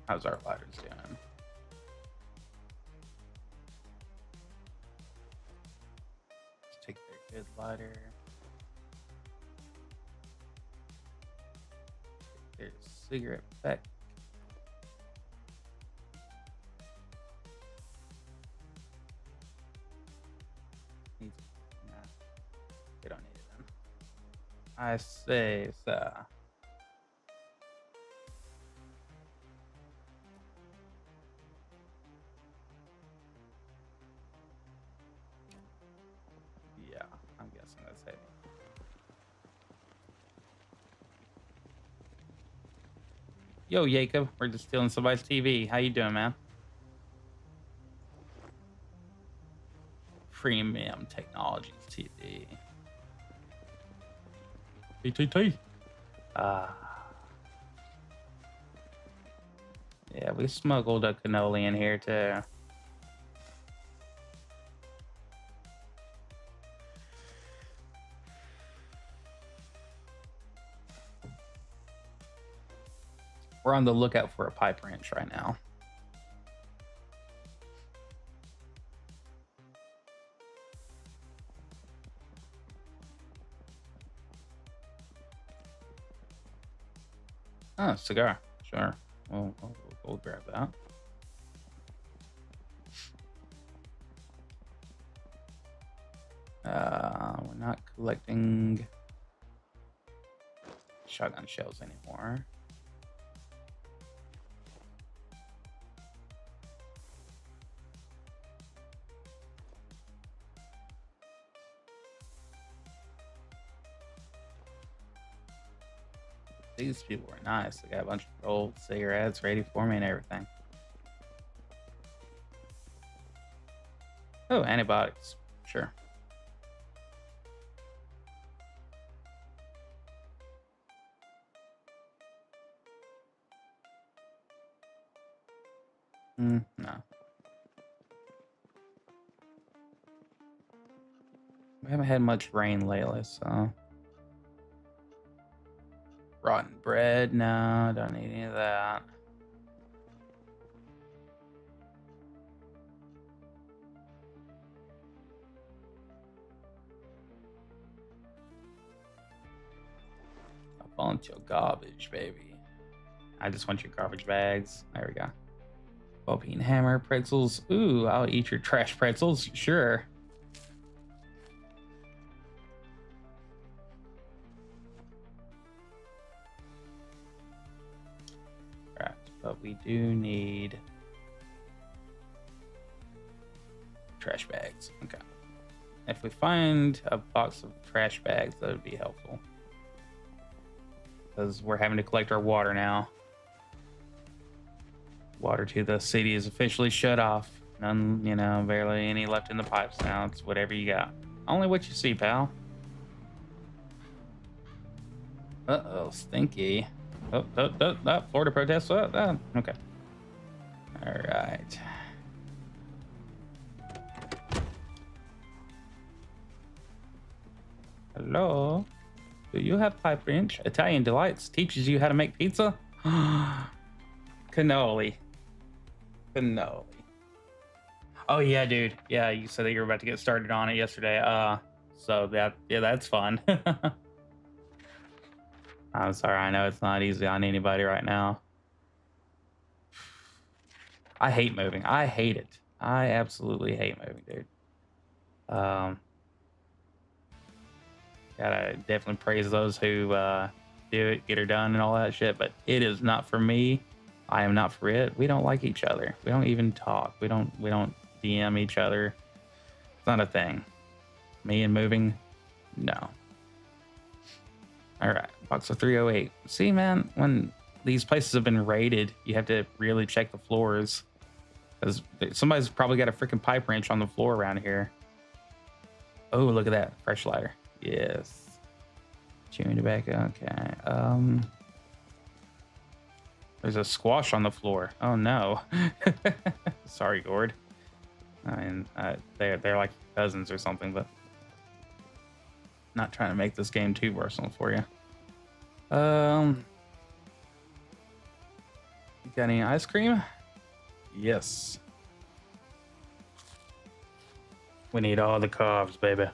How's our lighters doing? Let's take their good lighter. There's cigarette pack. Nah, we don't need them. I say so. Yeah, I'm guessing that's heavy. Yo, Jacob, we're just stealing somebody's TV. How you doing, man? Premium Technologies TV. TTT. Yeah, we smuggled a cannoli in here too. We're on the lookout for a pipe wrench right now. Oh, cigar. Sure. We'll grab that. We're not collecting shotgun shells anymore. These people are nice. They got a bunch of old cigarettes ready for me and everything. Oh, antibiotics. Sure. No. We haven't had much rain lately, so. Rotten bread? No, don't need any of that. I fall into your garbage, baby. I just want your garbage bags. There we go. Ball-peen hammer, pretzels. Ooh, I'll eat your trash pretzels. Sure. but we do need trash bags. Okay. If we find a box of trash bags, that would be helpful. Because we're having to collect our water now. Water to the city is officially shut off. None, you know, barely any left in the pipes now. It's whatever you got. Only what you see, pal. Uh-oh, stinky. Oh, Florida protest. Okay. All right. Hello? Do you have pipe wrench? Italian Delights teaches you how to make pizza? Cannoli. Oh yeah, dude. Yeah, you said that you were about to get started on it yesterday. So that's fun. I'm sorry, I know it's not easy on anybody right now. I hate moving. I hate it. I absolutely hate moving, dude. Gotta definitely praise those who do it, get her done, and all that shit. But it is not for me. I am not for it. We don't like each other. We don't even talk. We don't DM each other. It's not a thing. Me and moving, no. All right, box of 308. See, man, when these places have been raided, you have to really check the floors. Because somebody's probably got a freaking pipe wrench on the floor around here. Oh, look at that. Fresh lighter. Yes. Chewing tobacco. Okay. There's a squash on the floor. Oh, no. Sorry, Gord. I mean, they're like cousins or something, but not trying to make this game too personal for you. You got any ice cream? Yes. We need all the carbs, baby.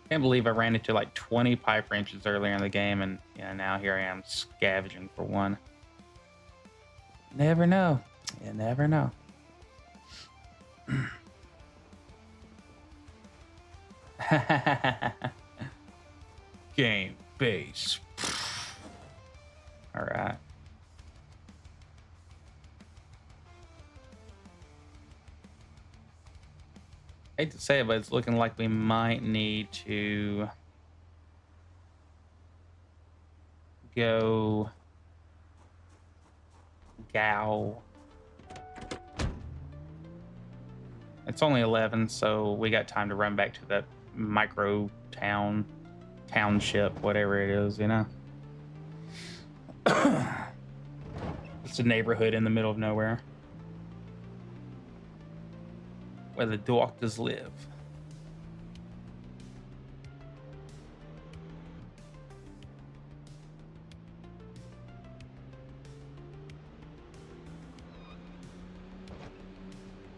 Can't believe I ran into like 20 pipe wrenches earlier in the game, and now here I am scavenging for one. Never know. You never know. Game base. All right. Hate to say it, but it's looking like we might need to go Gow. It's only 11, so we got time to run back to that micro township, whatever it is, you know. It's a neighborhood in the middle of nowhere where the doctors live.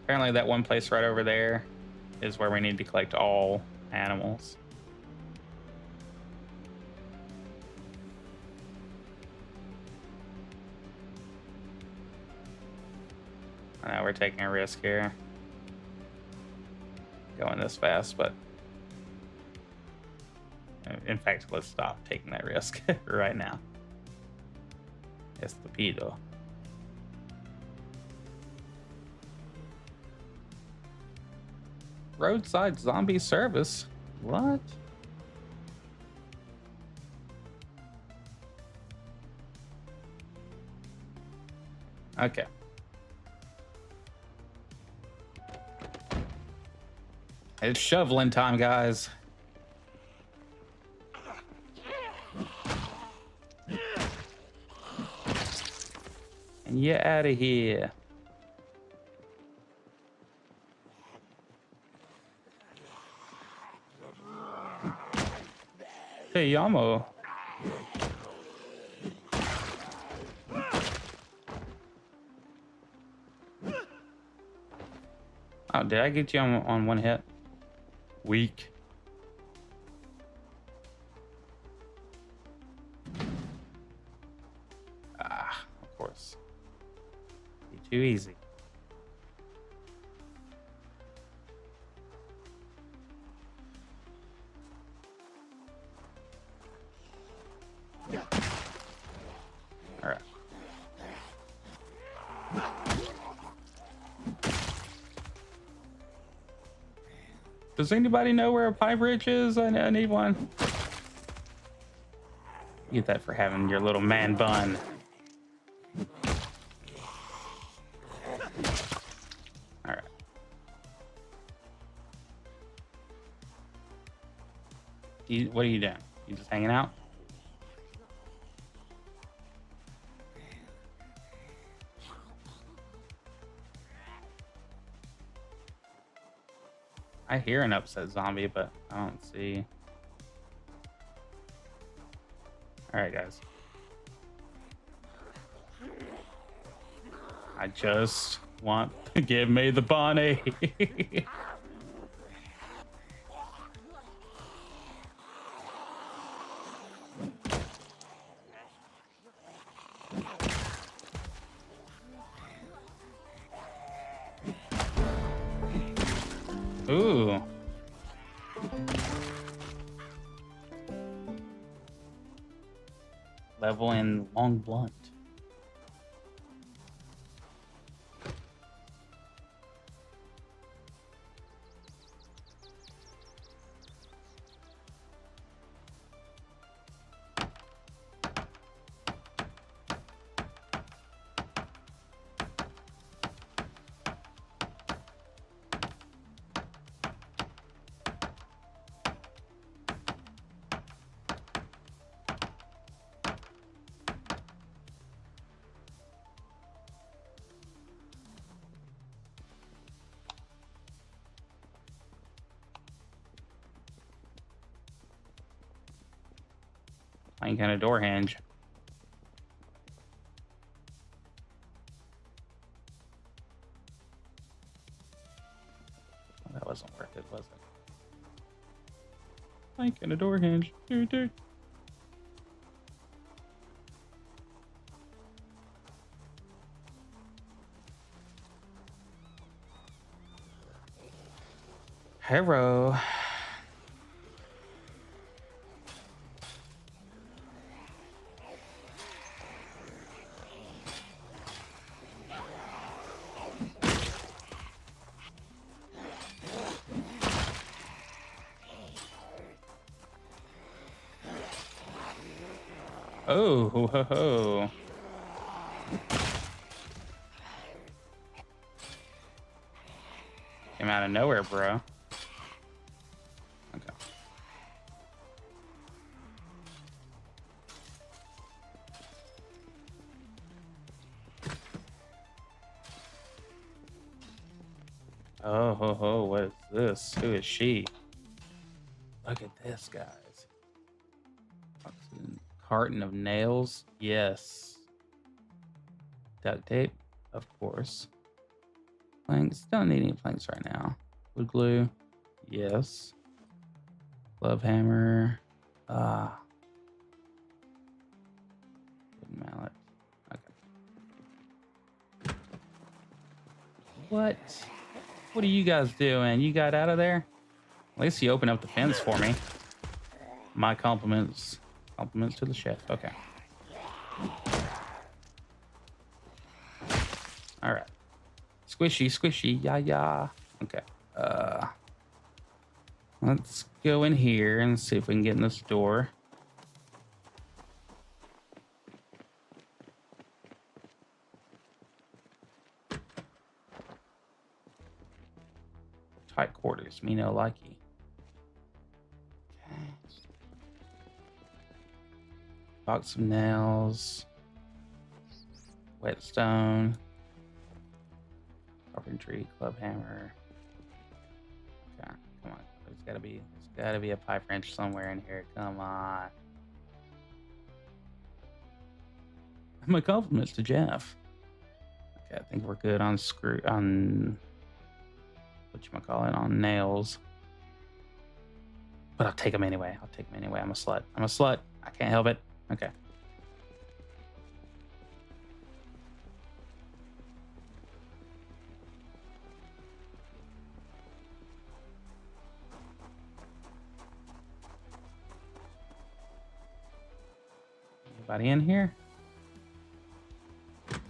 Apparently that one place right over there is where we need to collect all animals. I know we're taking a risk here. Going this fast, but in fact, let's stop taking that risk right now. Estapido. Roadside zombie service? What? Okay. It's shoveling time, guys. And you're out of here. Hey, Yamo. Oh, did I get you on one hit? Weak. Ah, of course. Be too easy. Does anybody know where a pipe wrench is? I need one. Get that for having your little man bun. All right. What are you doing? You just hanging out? I hear an upset zombie, but I don't see. All right, guys. I just want to give me the bunny. Ooh. Level in long blunt. Any kind of door hinge. Well, that wasn't worth it, was it? Plank and a door hinge. Dude. Hello. Oh, ho, ho, ho. Came out of nowhere, bro. Okay. Oh, ho, ho. What is this? Who is she? Look at this, guys. Carton of nails. Yes. Duct tape. Of course. Planks. Don't need any planks right now. Wood glue. Yes. Glove hammer. Ah. Wooden mallet. Okay. What? What are you guys doing? You got out of there? At least you opened up the fence for me. My compliments. Compliments to the chef. Okay. All right. Squishy, squishy, yeah. Okay. Let's go in here and see if we can get in this door. Tight quarters, me no likey. Okay. Box of nails. Whetstone. Carpentry, club hammer. Okay, come on. There's gotta be a pipe wrench somewhere in here. Come on. My compliments to Jeff. Okay, I think we're good on on nails. But I'll take them anyway. I'm a slut. I can't help it. Okay. Anybody in here? Let's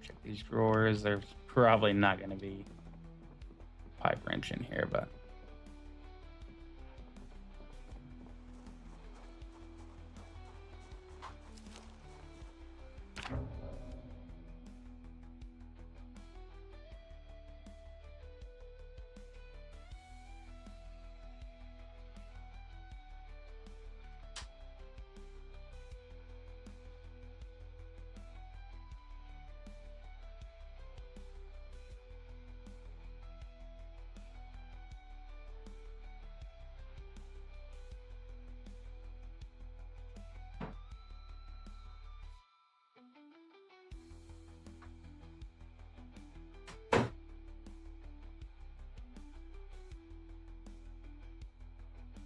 check these drawers. There's probably not going to be pipe wrench in here, but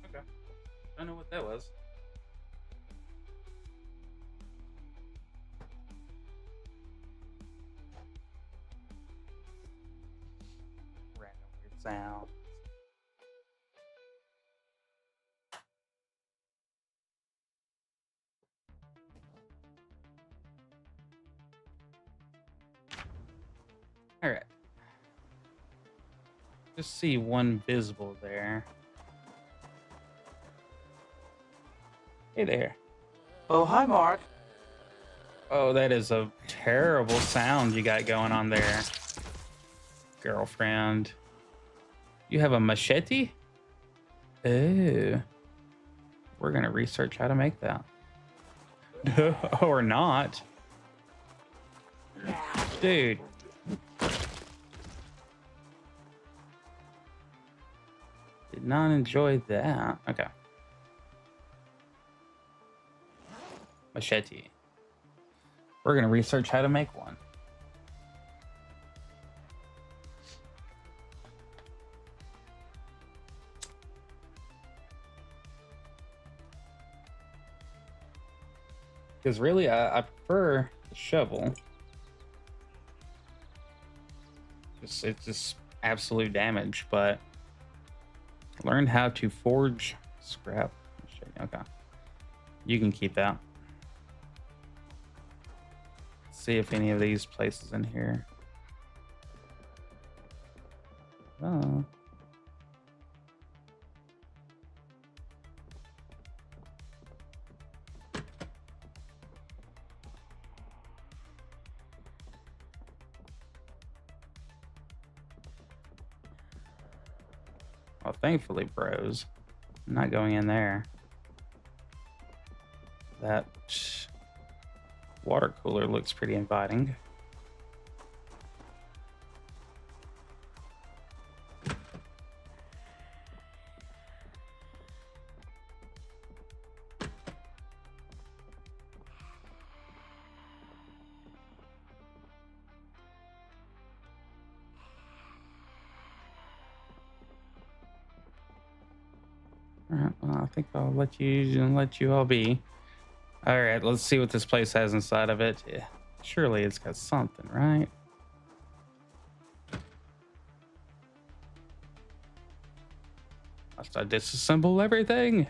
okay. I know what that was. Random weird sound. All right. Just see one visible there. Hey there. Oh, hi, Mark. Oh, that is a terrible sound you got going on there, girlfriend. You have a machete? Oh. We're gonna research how to make that. Or not. Dude. Did not enjoy that. Okay. Machete. We're gonna research how to make one. Because really, I prefer the shovel. It's just absolute damage, but learn how to forge scrap. Okay. You can keep that. See if any of these places in here. Oh. Well, thankfully, bros, I'm not going in there. That water cooler looks pretty inviting. All right, well, I think I'll let you all be. All right, let's see what this place has inside of it. Yeah, surely it's got something, right? Must I disassemble everything?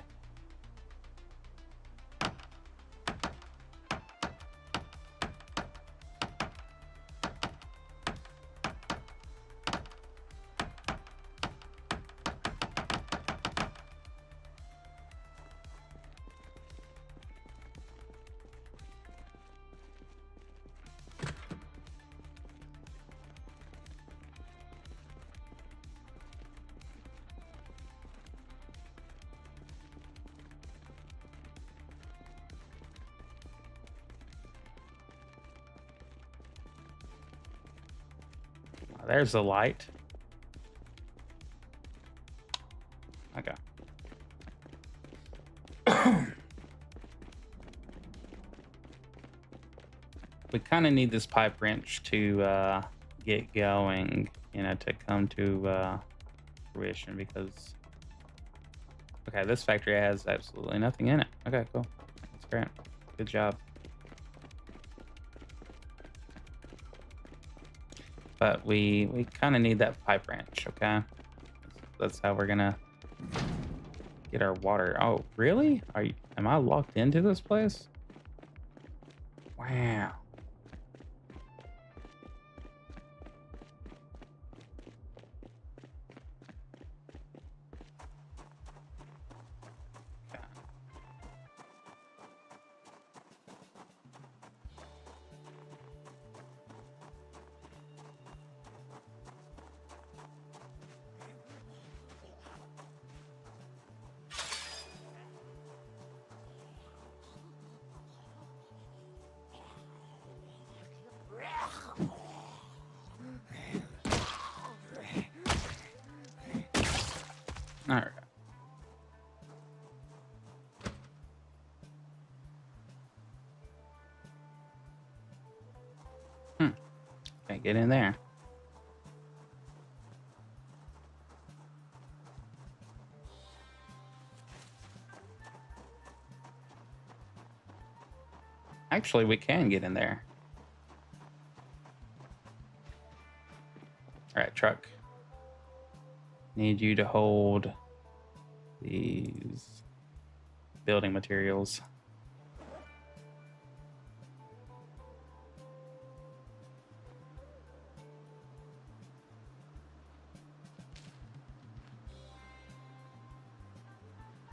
There's the light. Okay. We kind of need this pipe wrench to get going, you know, to come to fruition because... Okay, this factory has absolutely nothing in it. Okay, cool. That's great. Good job. But we kind of need that pipe wrench, okay? That's how we're gonna get our water. Oh, really? Am I locked into this place? Wow. All right. Can't get in there. Actually, we can get in there. All right, truck. Need you to hold these building materials.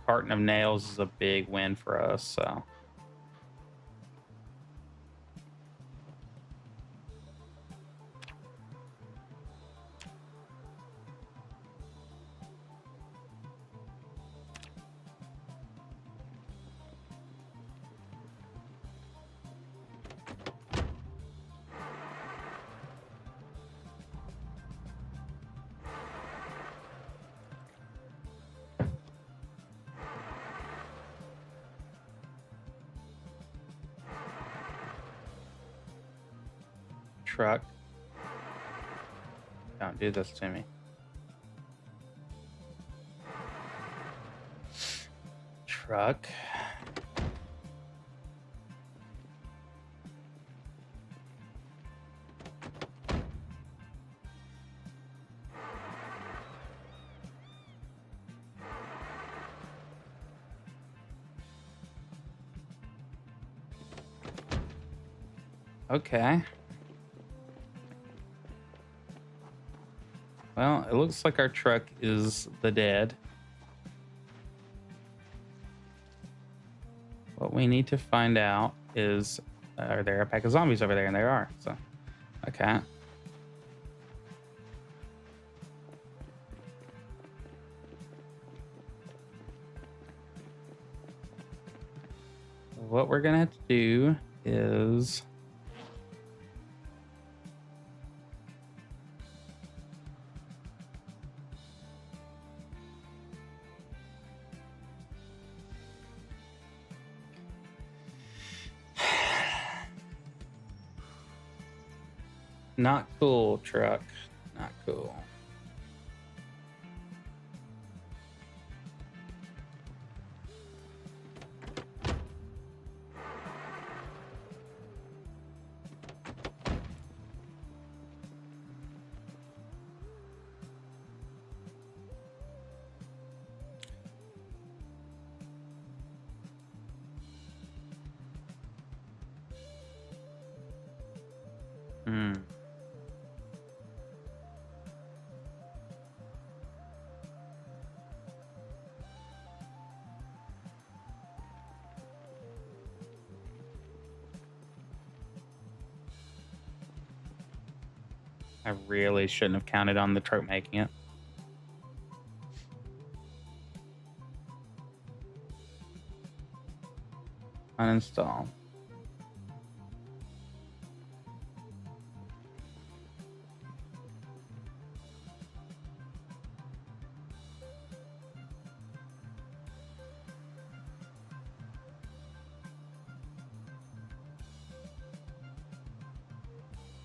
Carton of nails is a big win for us, so. Truck. Don't do this to me. Truck. Okay. Well, it looks like our truck is the dead. What we need to find out is, are there a pack of zombies over there? And there are. So, okay. What we're gonna have to do is not cool, truck. Not cool. Hmm. I really shouldn't have counted on the truck making it. Uninstall.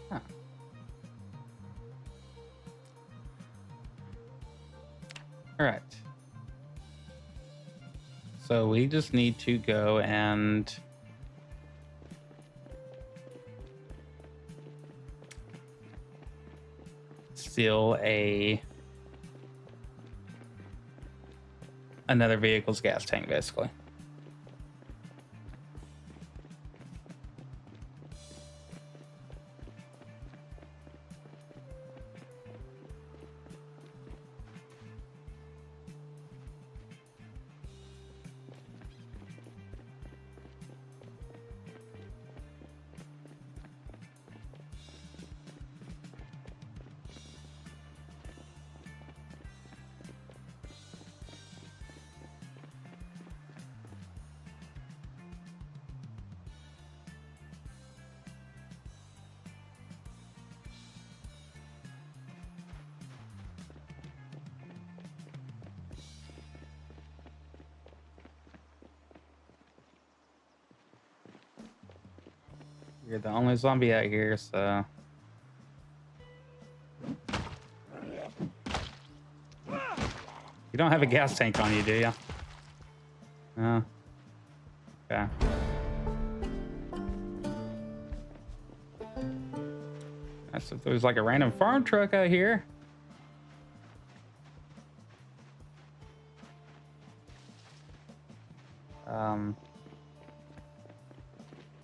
Huh. All right. So we just need to go and steal another vehicle's gas tank, basically. You're the only zombie out here, so. You don't have a gas tank on you, do you? No. Okay. That's if there's like a random farm truck out here.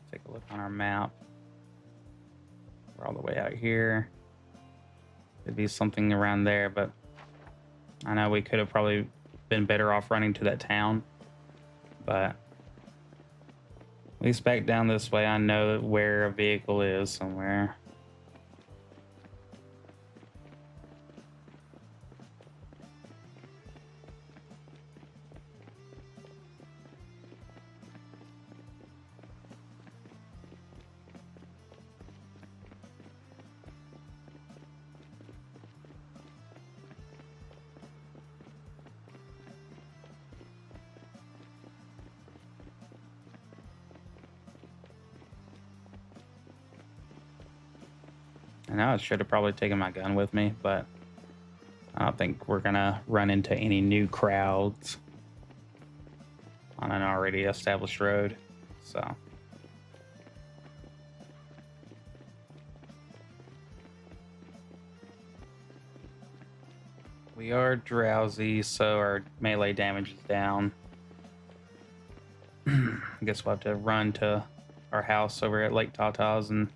Take a look on our map. We're all the way out here. Could be something around there, but I know we could have probably been better off running to that town. But at least back down this way, I know where a vehicle is somewhere. I know I should have probably taken my gun with me, but I don't think we're gonna run into any new crowds on an already established road. So we are drowsy, so our melee damage is down. I guess we'll have to run to our house over at Lake Tatas and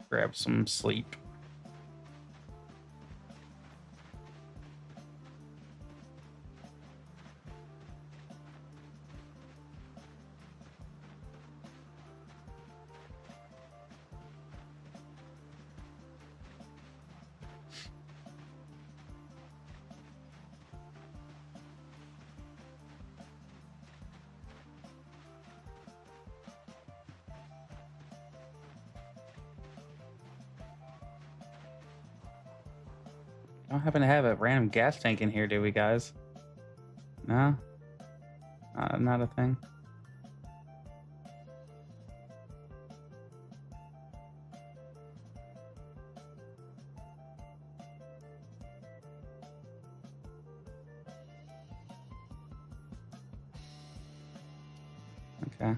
grab some sleep. Don't happen to have a random gas tank in here, do we, guys? No? Not a thing? Okay.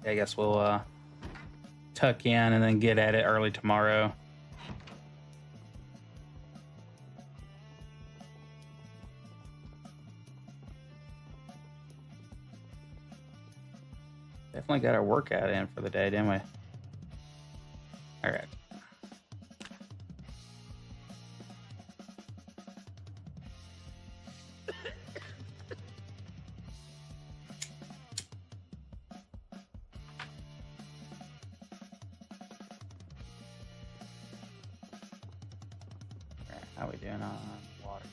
I guess we'll tuck in and then get at it early tomorrow. Definitely got our workout in for the day, didn't we? All right. How we doing on water?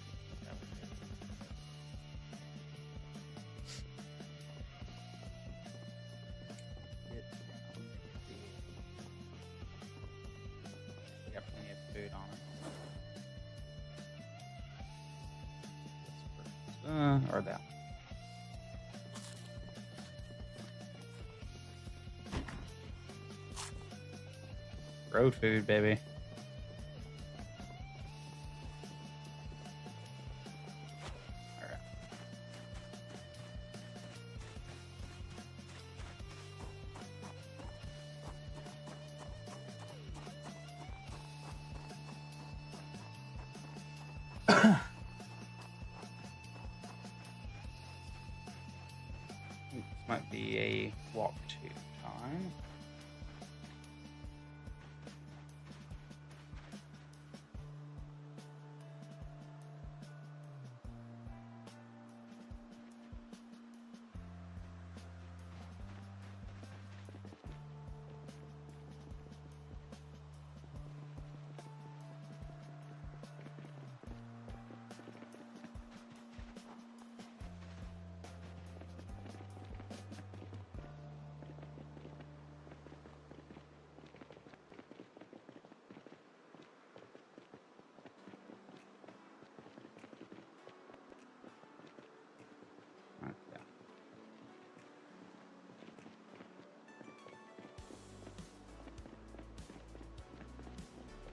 We got plenty of food on it. Or that. Road food, baby. This might be a walk to time.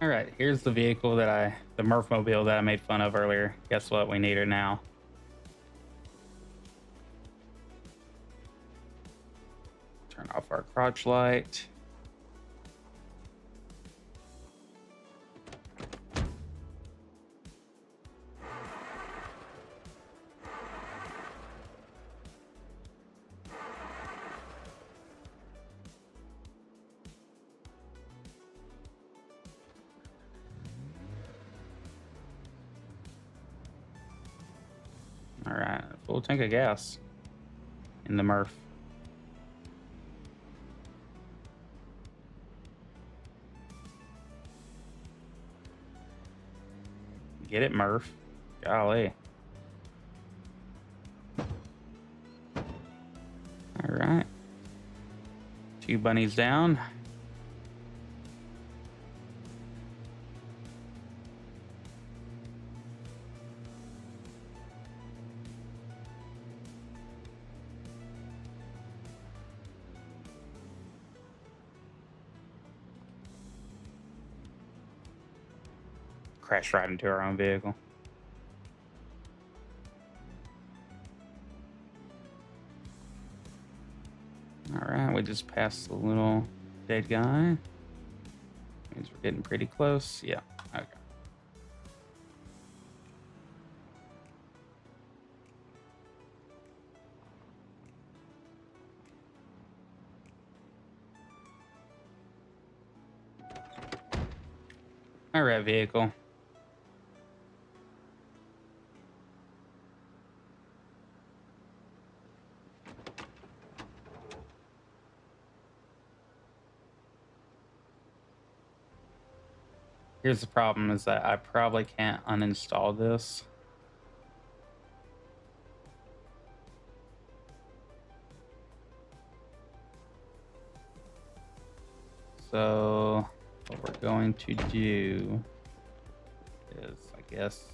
All right, here's the vehicle the Murphmobile that I made fun of earlier. Guess what? We need it now. Turn off our crotch light. All right, full tank of gas in the Murph. Get it, Murph. Golly. All right. 2 bunnies down. Crashed right into our own vehicle. All right, we just passed the little dead guy. Means we're getting pretty close. Yeah, okay. All right, vehicle. Here's the problem is that I probably can't uninstall this. So what we're going to do is, I guess,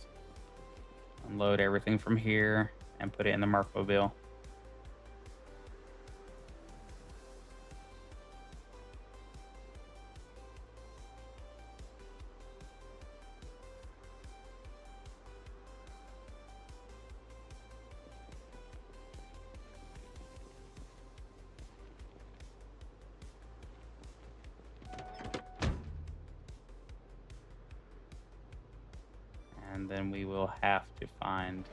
unload everything from here and put it in the Murphmobile. And then we will have to find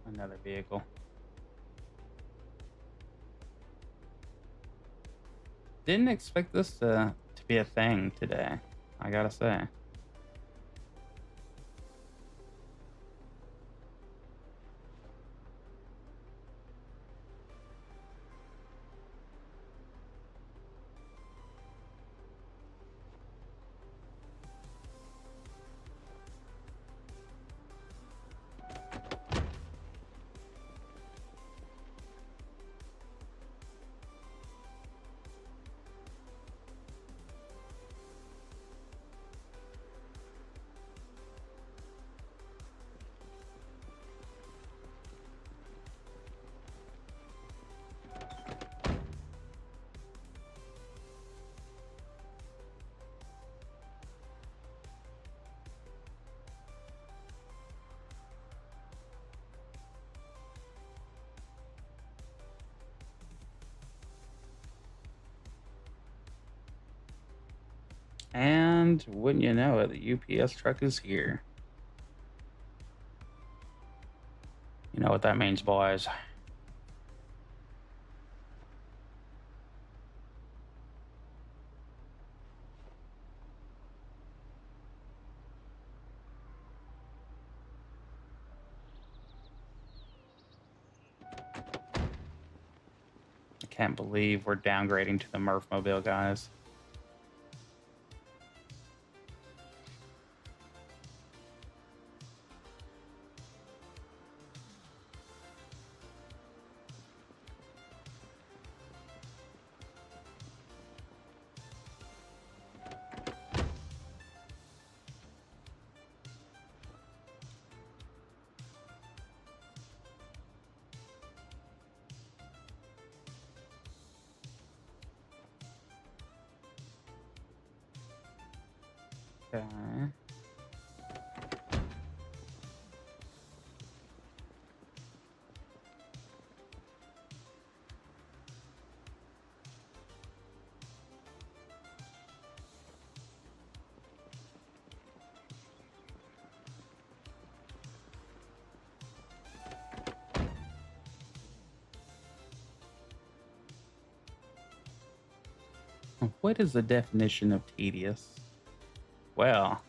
another vehicle. Didn't expect this to be a thing today, I gotta say. And wouldn't you know it, the UPS truck is here. You know what that means, boys. I can't believe we're downgrading to the Murphmobile, guys. Okay. What is the definition of tedious? Well,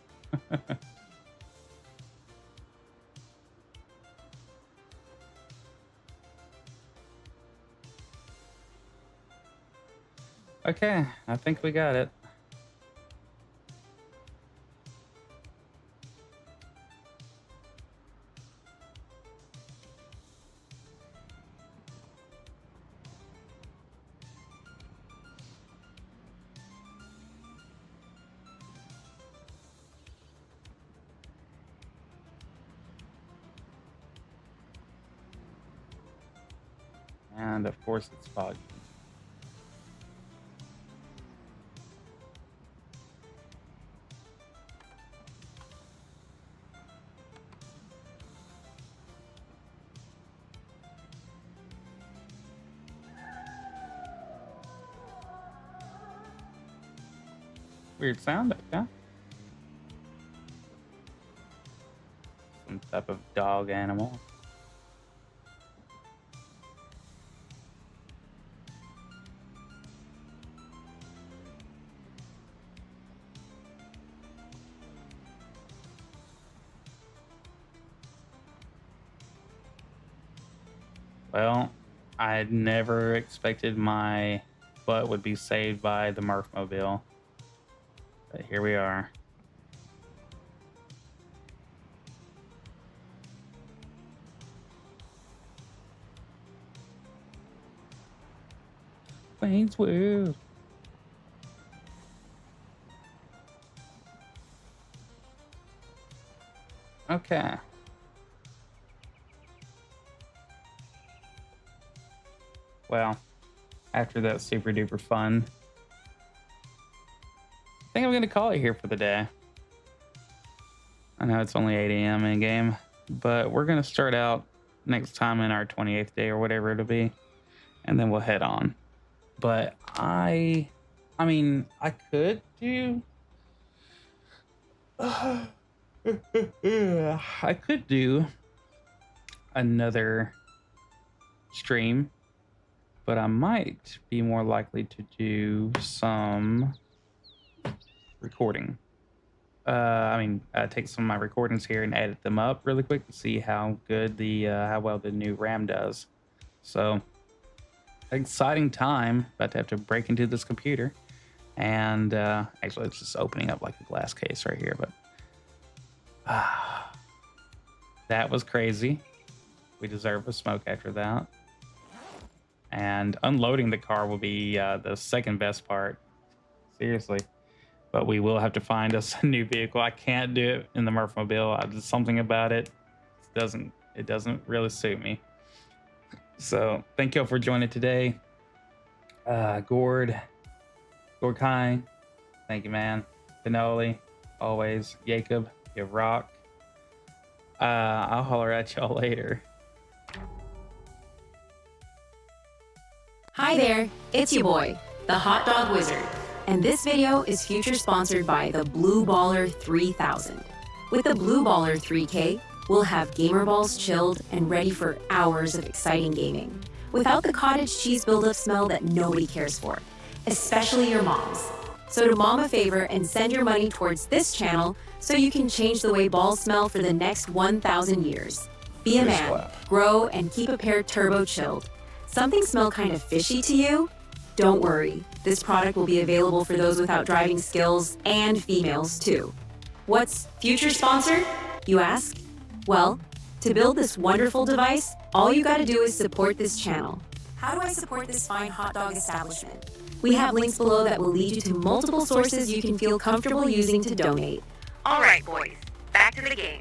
okay, I think we got it. And of course it's foggy. Weird sound, okay. Some type of dog animal. Well, I had never expected my butt would be saved by the Murphmobile. But here we are. Wayne's World. Okay. Well, after that super duper fun, I think I'm going to call it here for the day. I know it's only 8 a.m. in game, but we're going to start out next time in our 28th day or whatever it'll be, and then we'll head on. But I mean, I could do... I could do another stream, but I might be more likely to do some recording. Take some of my recordings here and edit them up really quick to see how good how well the new RAM does. So, exciting time. About to have to break into this computer. And actually, it's just opening up like a glass case right here. But that was crazy. We deserve a smoke after that. And unloading the car will be the second best part. Seriously. But we will have to find us a new vehicle. I can't do it in the Murphmobile. There's something about it. It doesn't really suit me. So thank you all for joining today. Gord Kai, thank you, man. Finale, always. Jacob, you rock. I'll holler at y'all later. Hi there, it's your boy, the Hot Dog Wizard. And this video is future sponsored by the Blue Baller 3000. With the Blue Baller 3K, we'll have gamer balls chilled and ready for hours of exciting gaming, without the cottage cheese buildup smell that nobody cares for, especially your moms. So do mom a favor and send your money towards this channel so you can change the way balls smell for the next 1,000 years. Be a man, grow, and keep a pair turbo chilled. Something smell kind of fishy to you? Don't worry, this product will be available for those without driving skills and females too. What's future sponsored, you ask? Well, to build this wonderful device, all you gotta do is support this channel. How do I support this fine hot dog establishment? We have links below that will lead you to multiple sources you can feel comfortable using to donate. All right, boys, back to the game.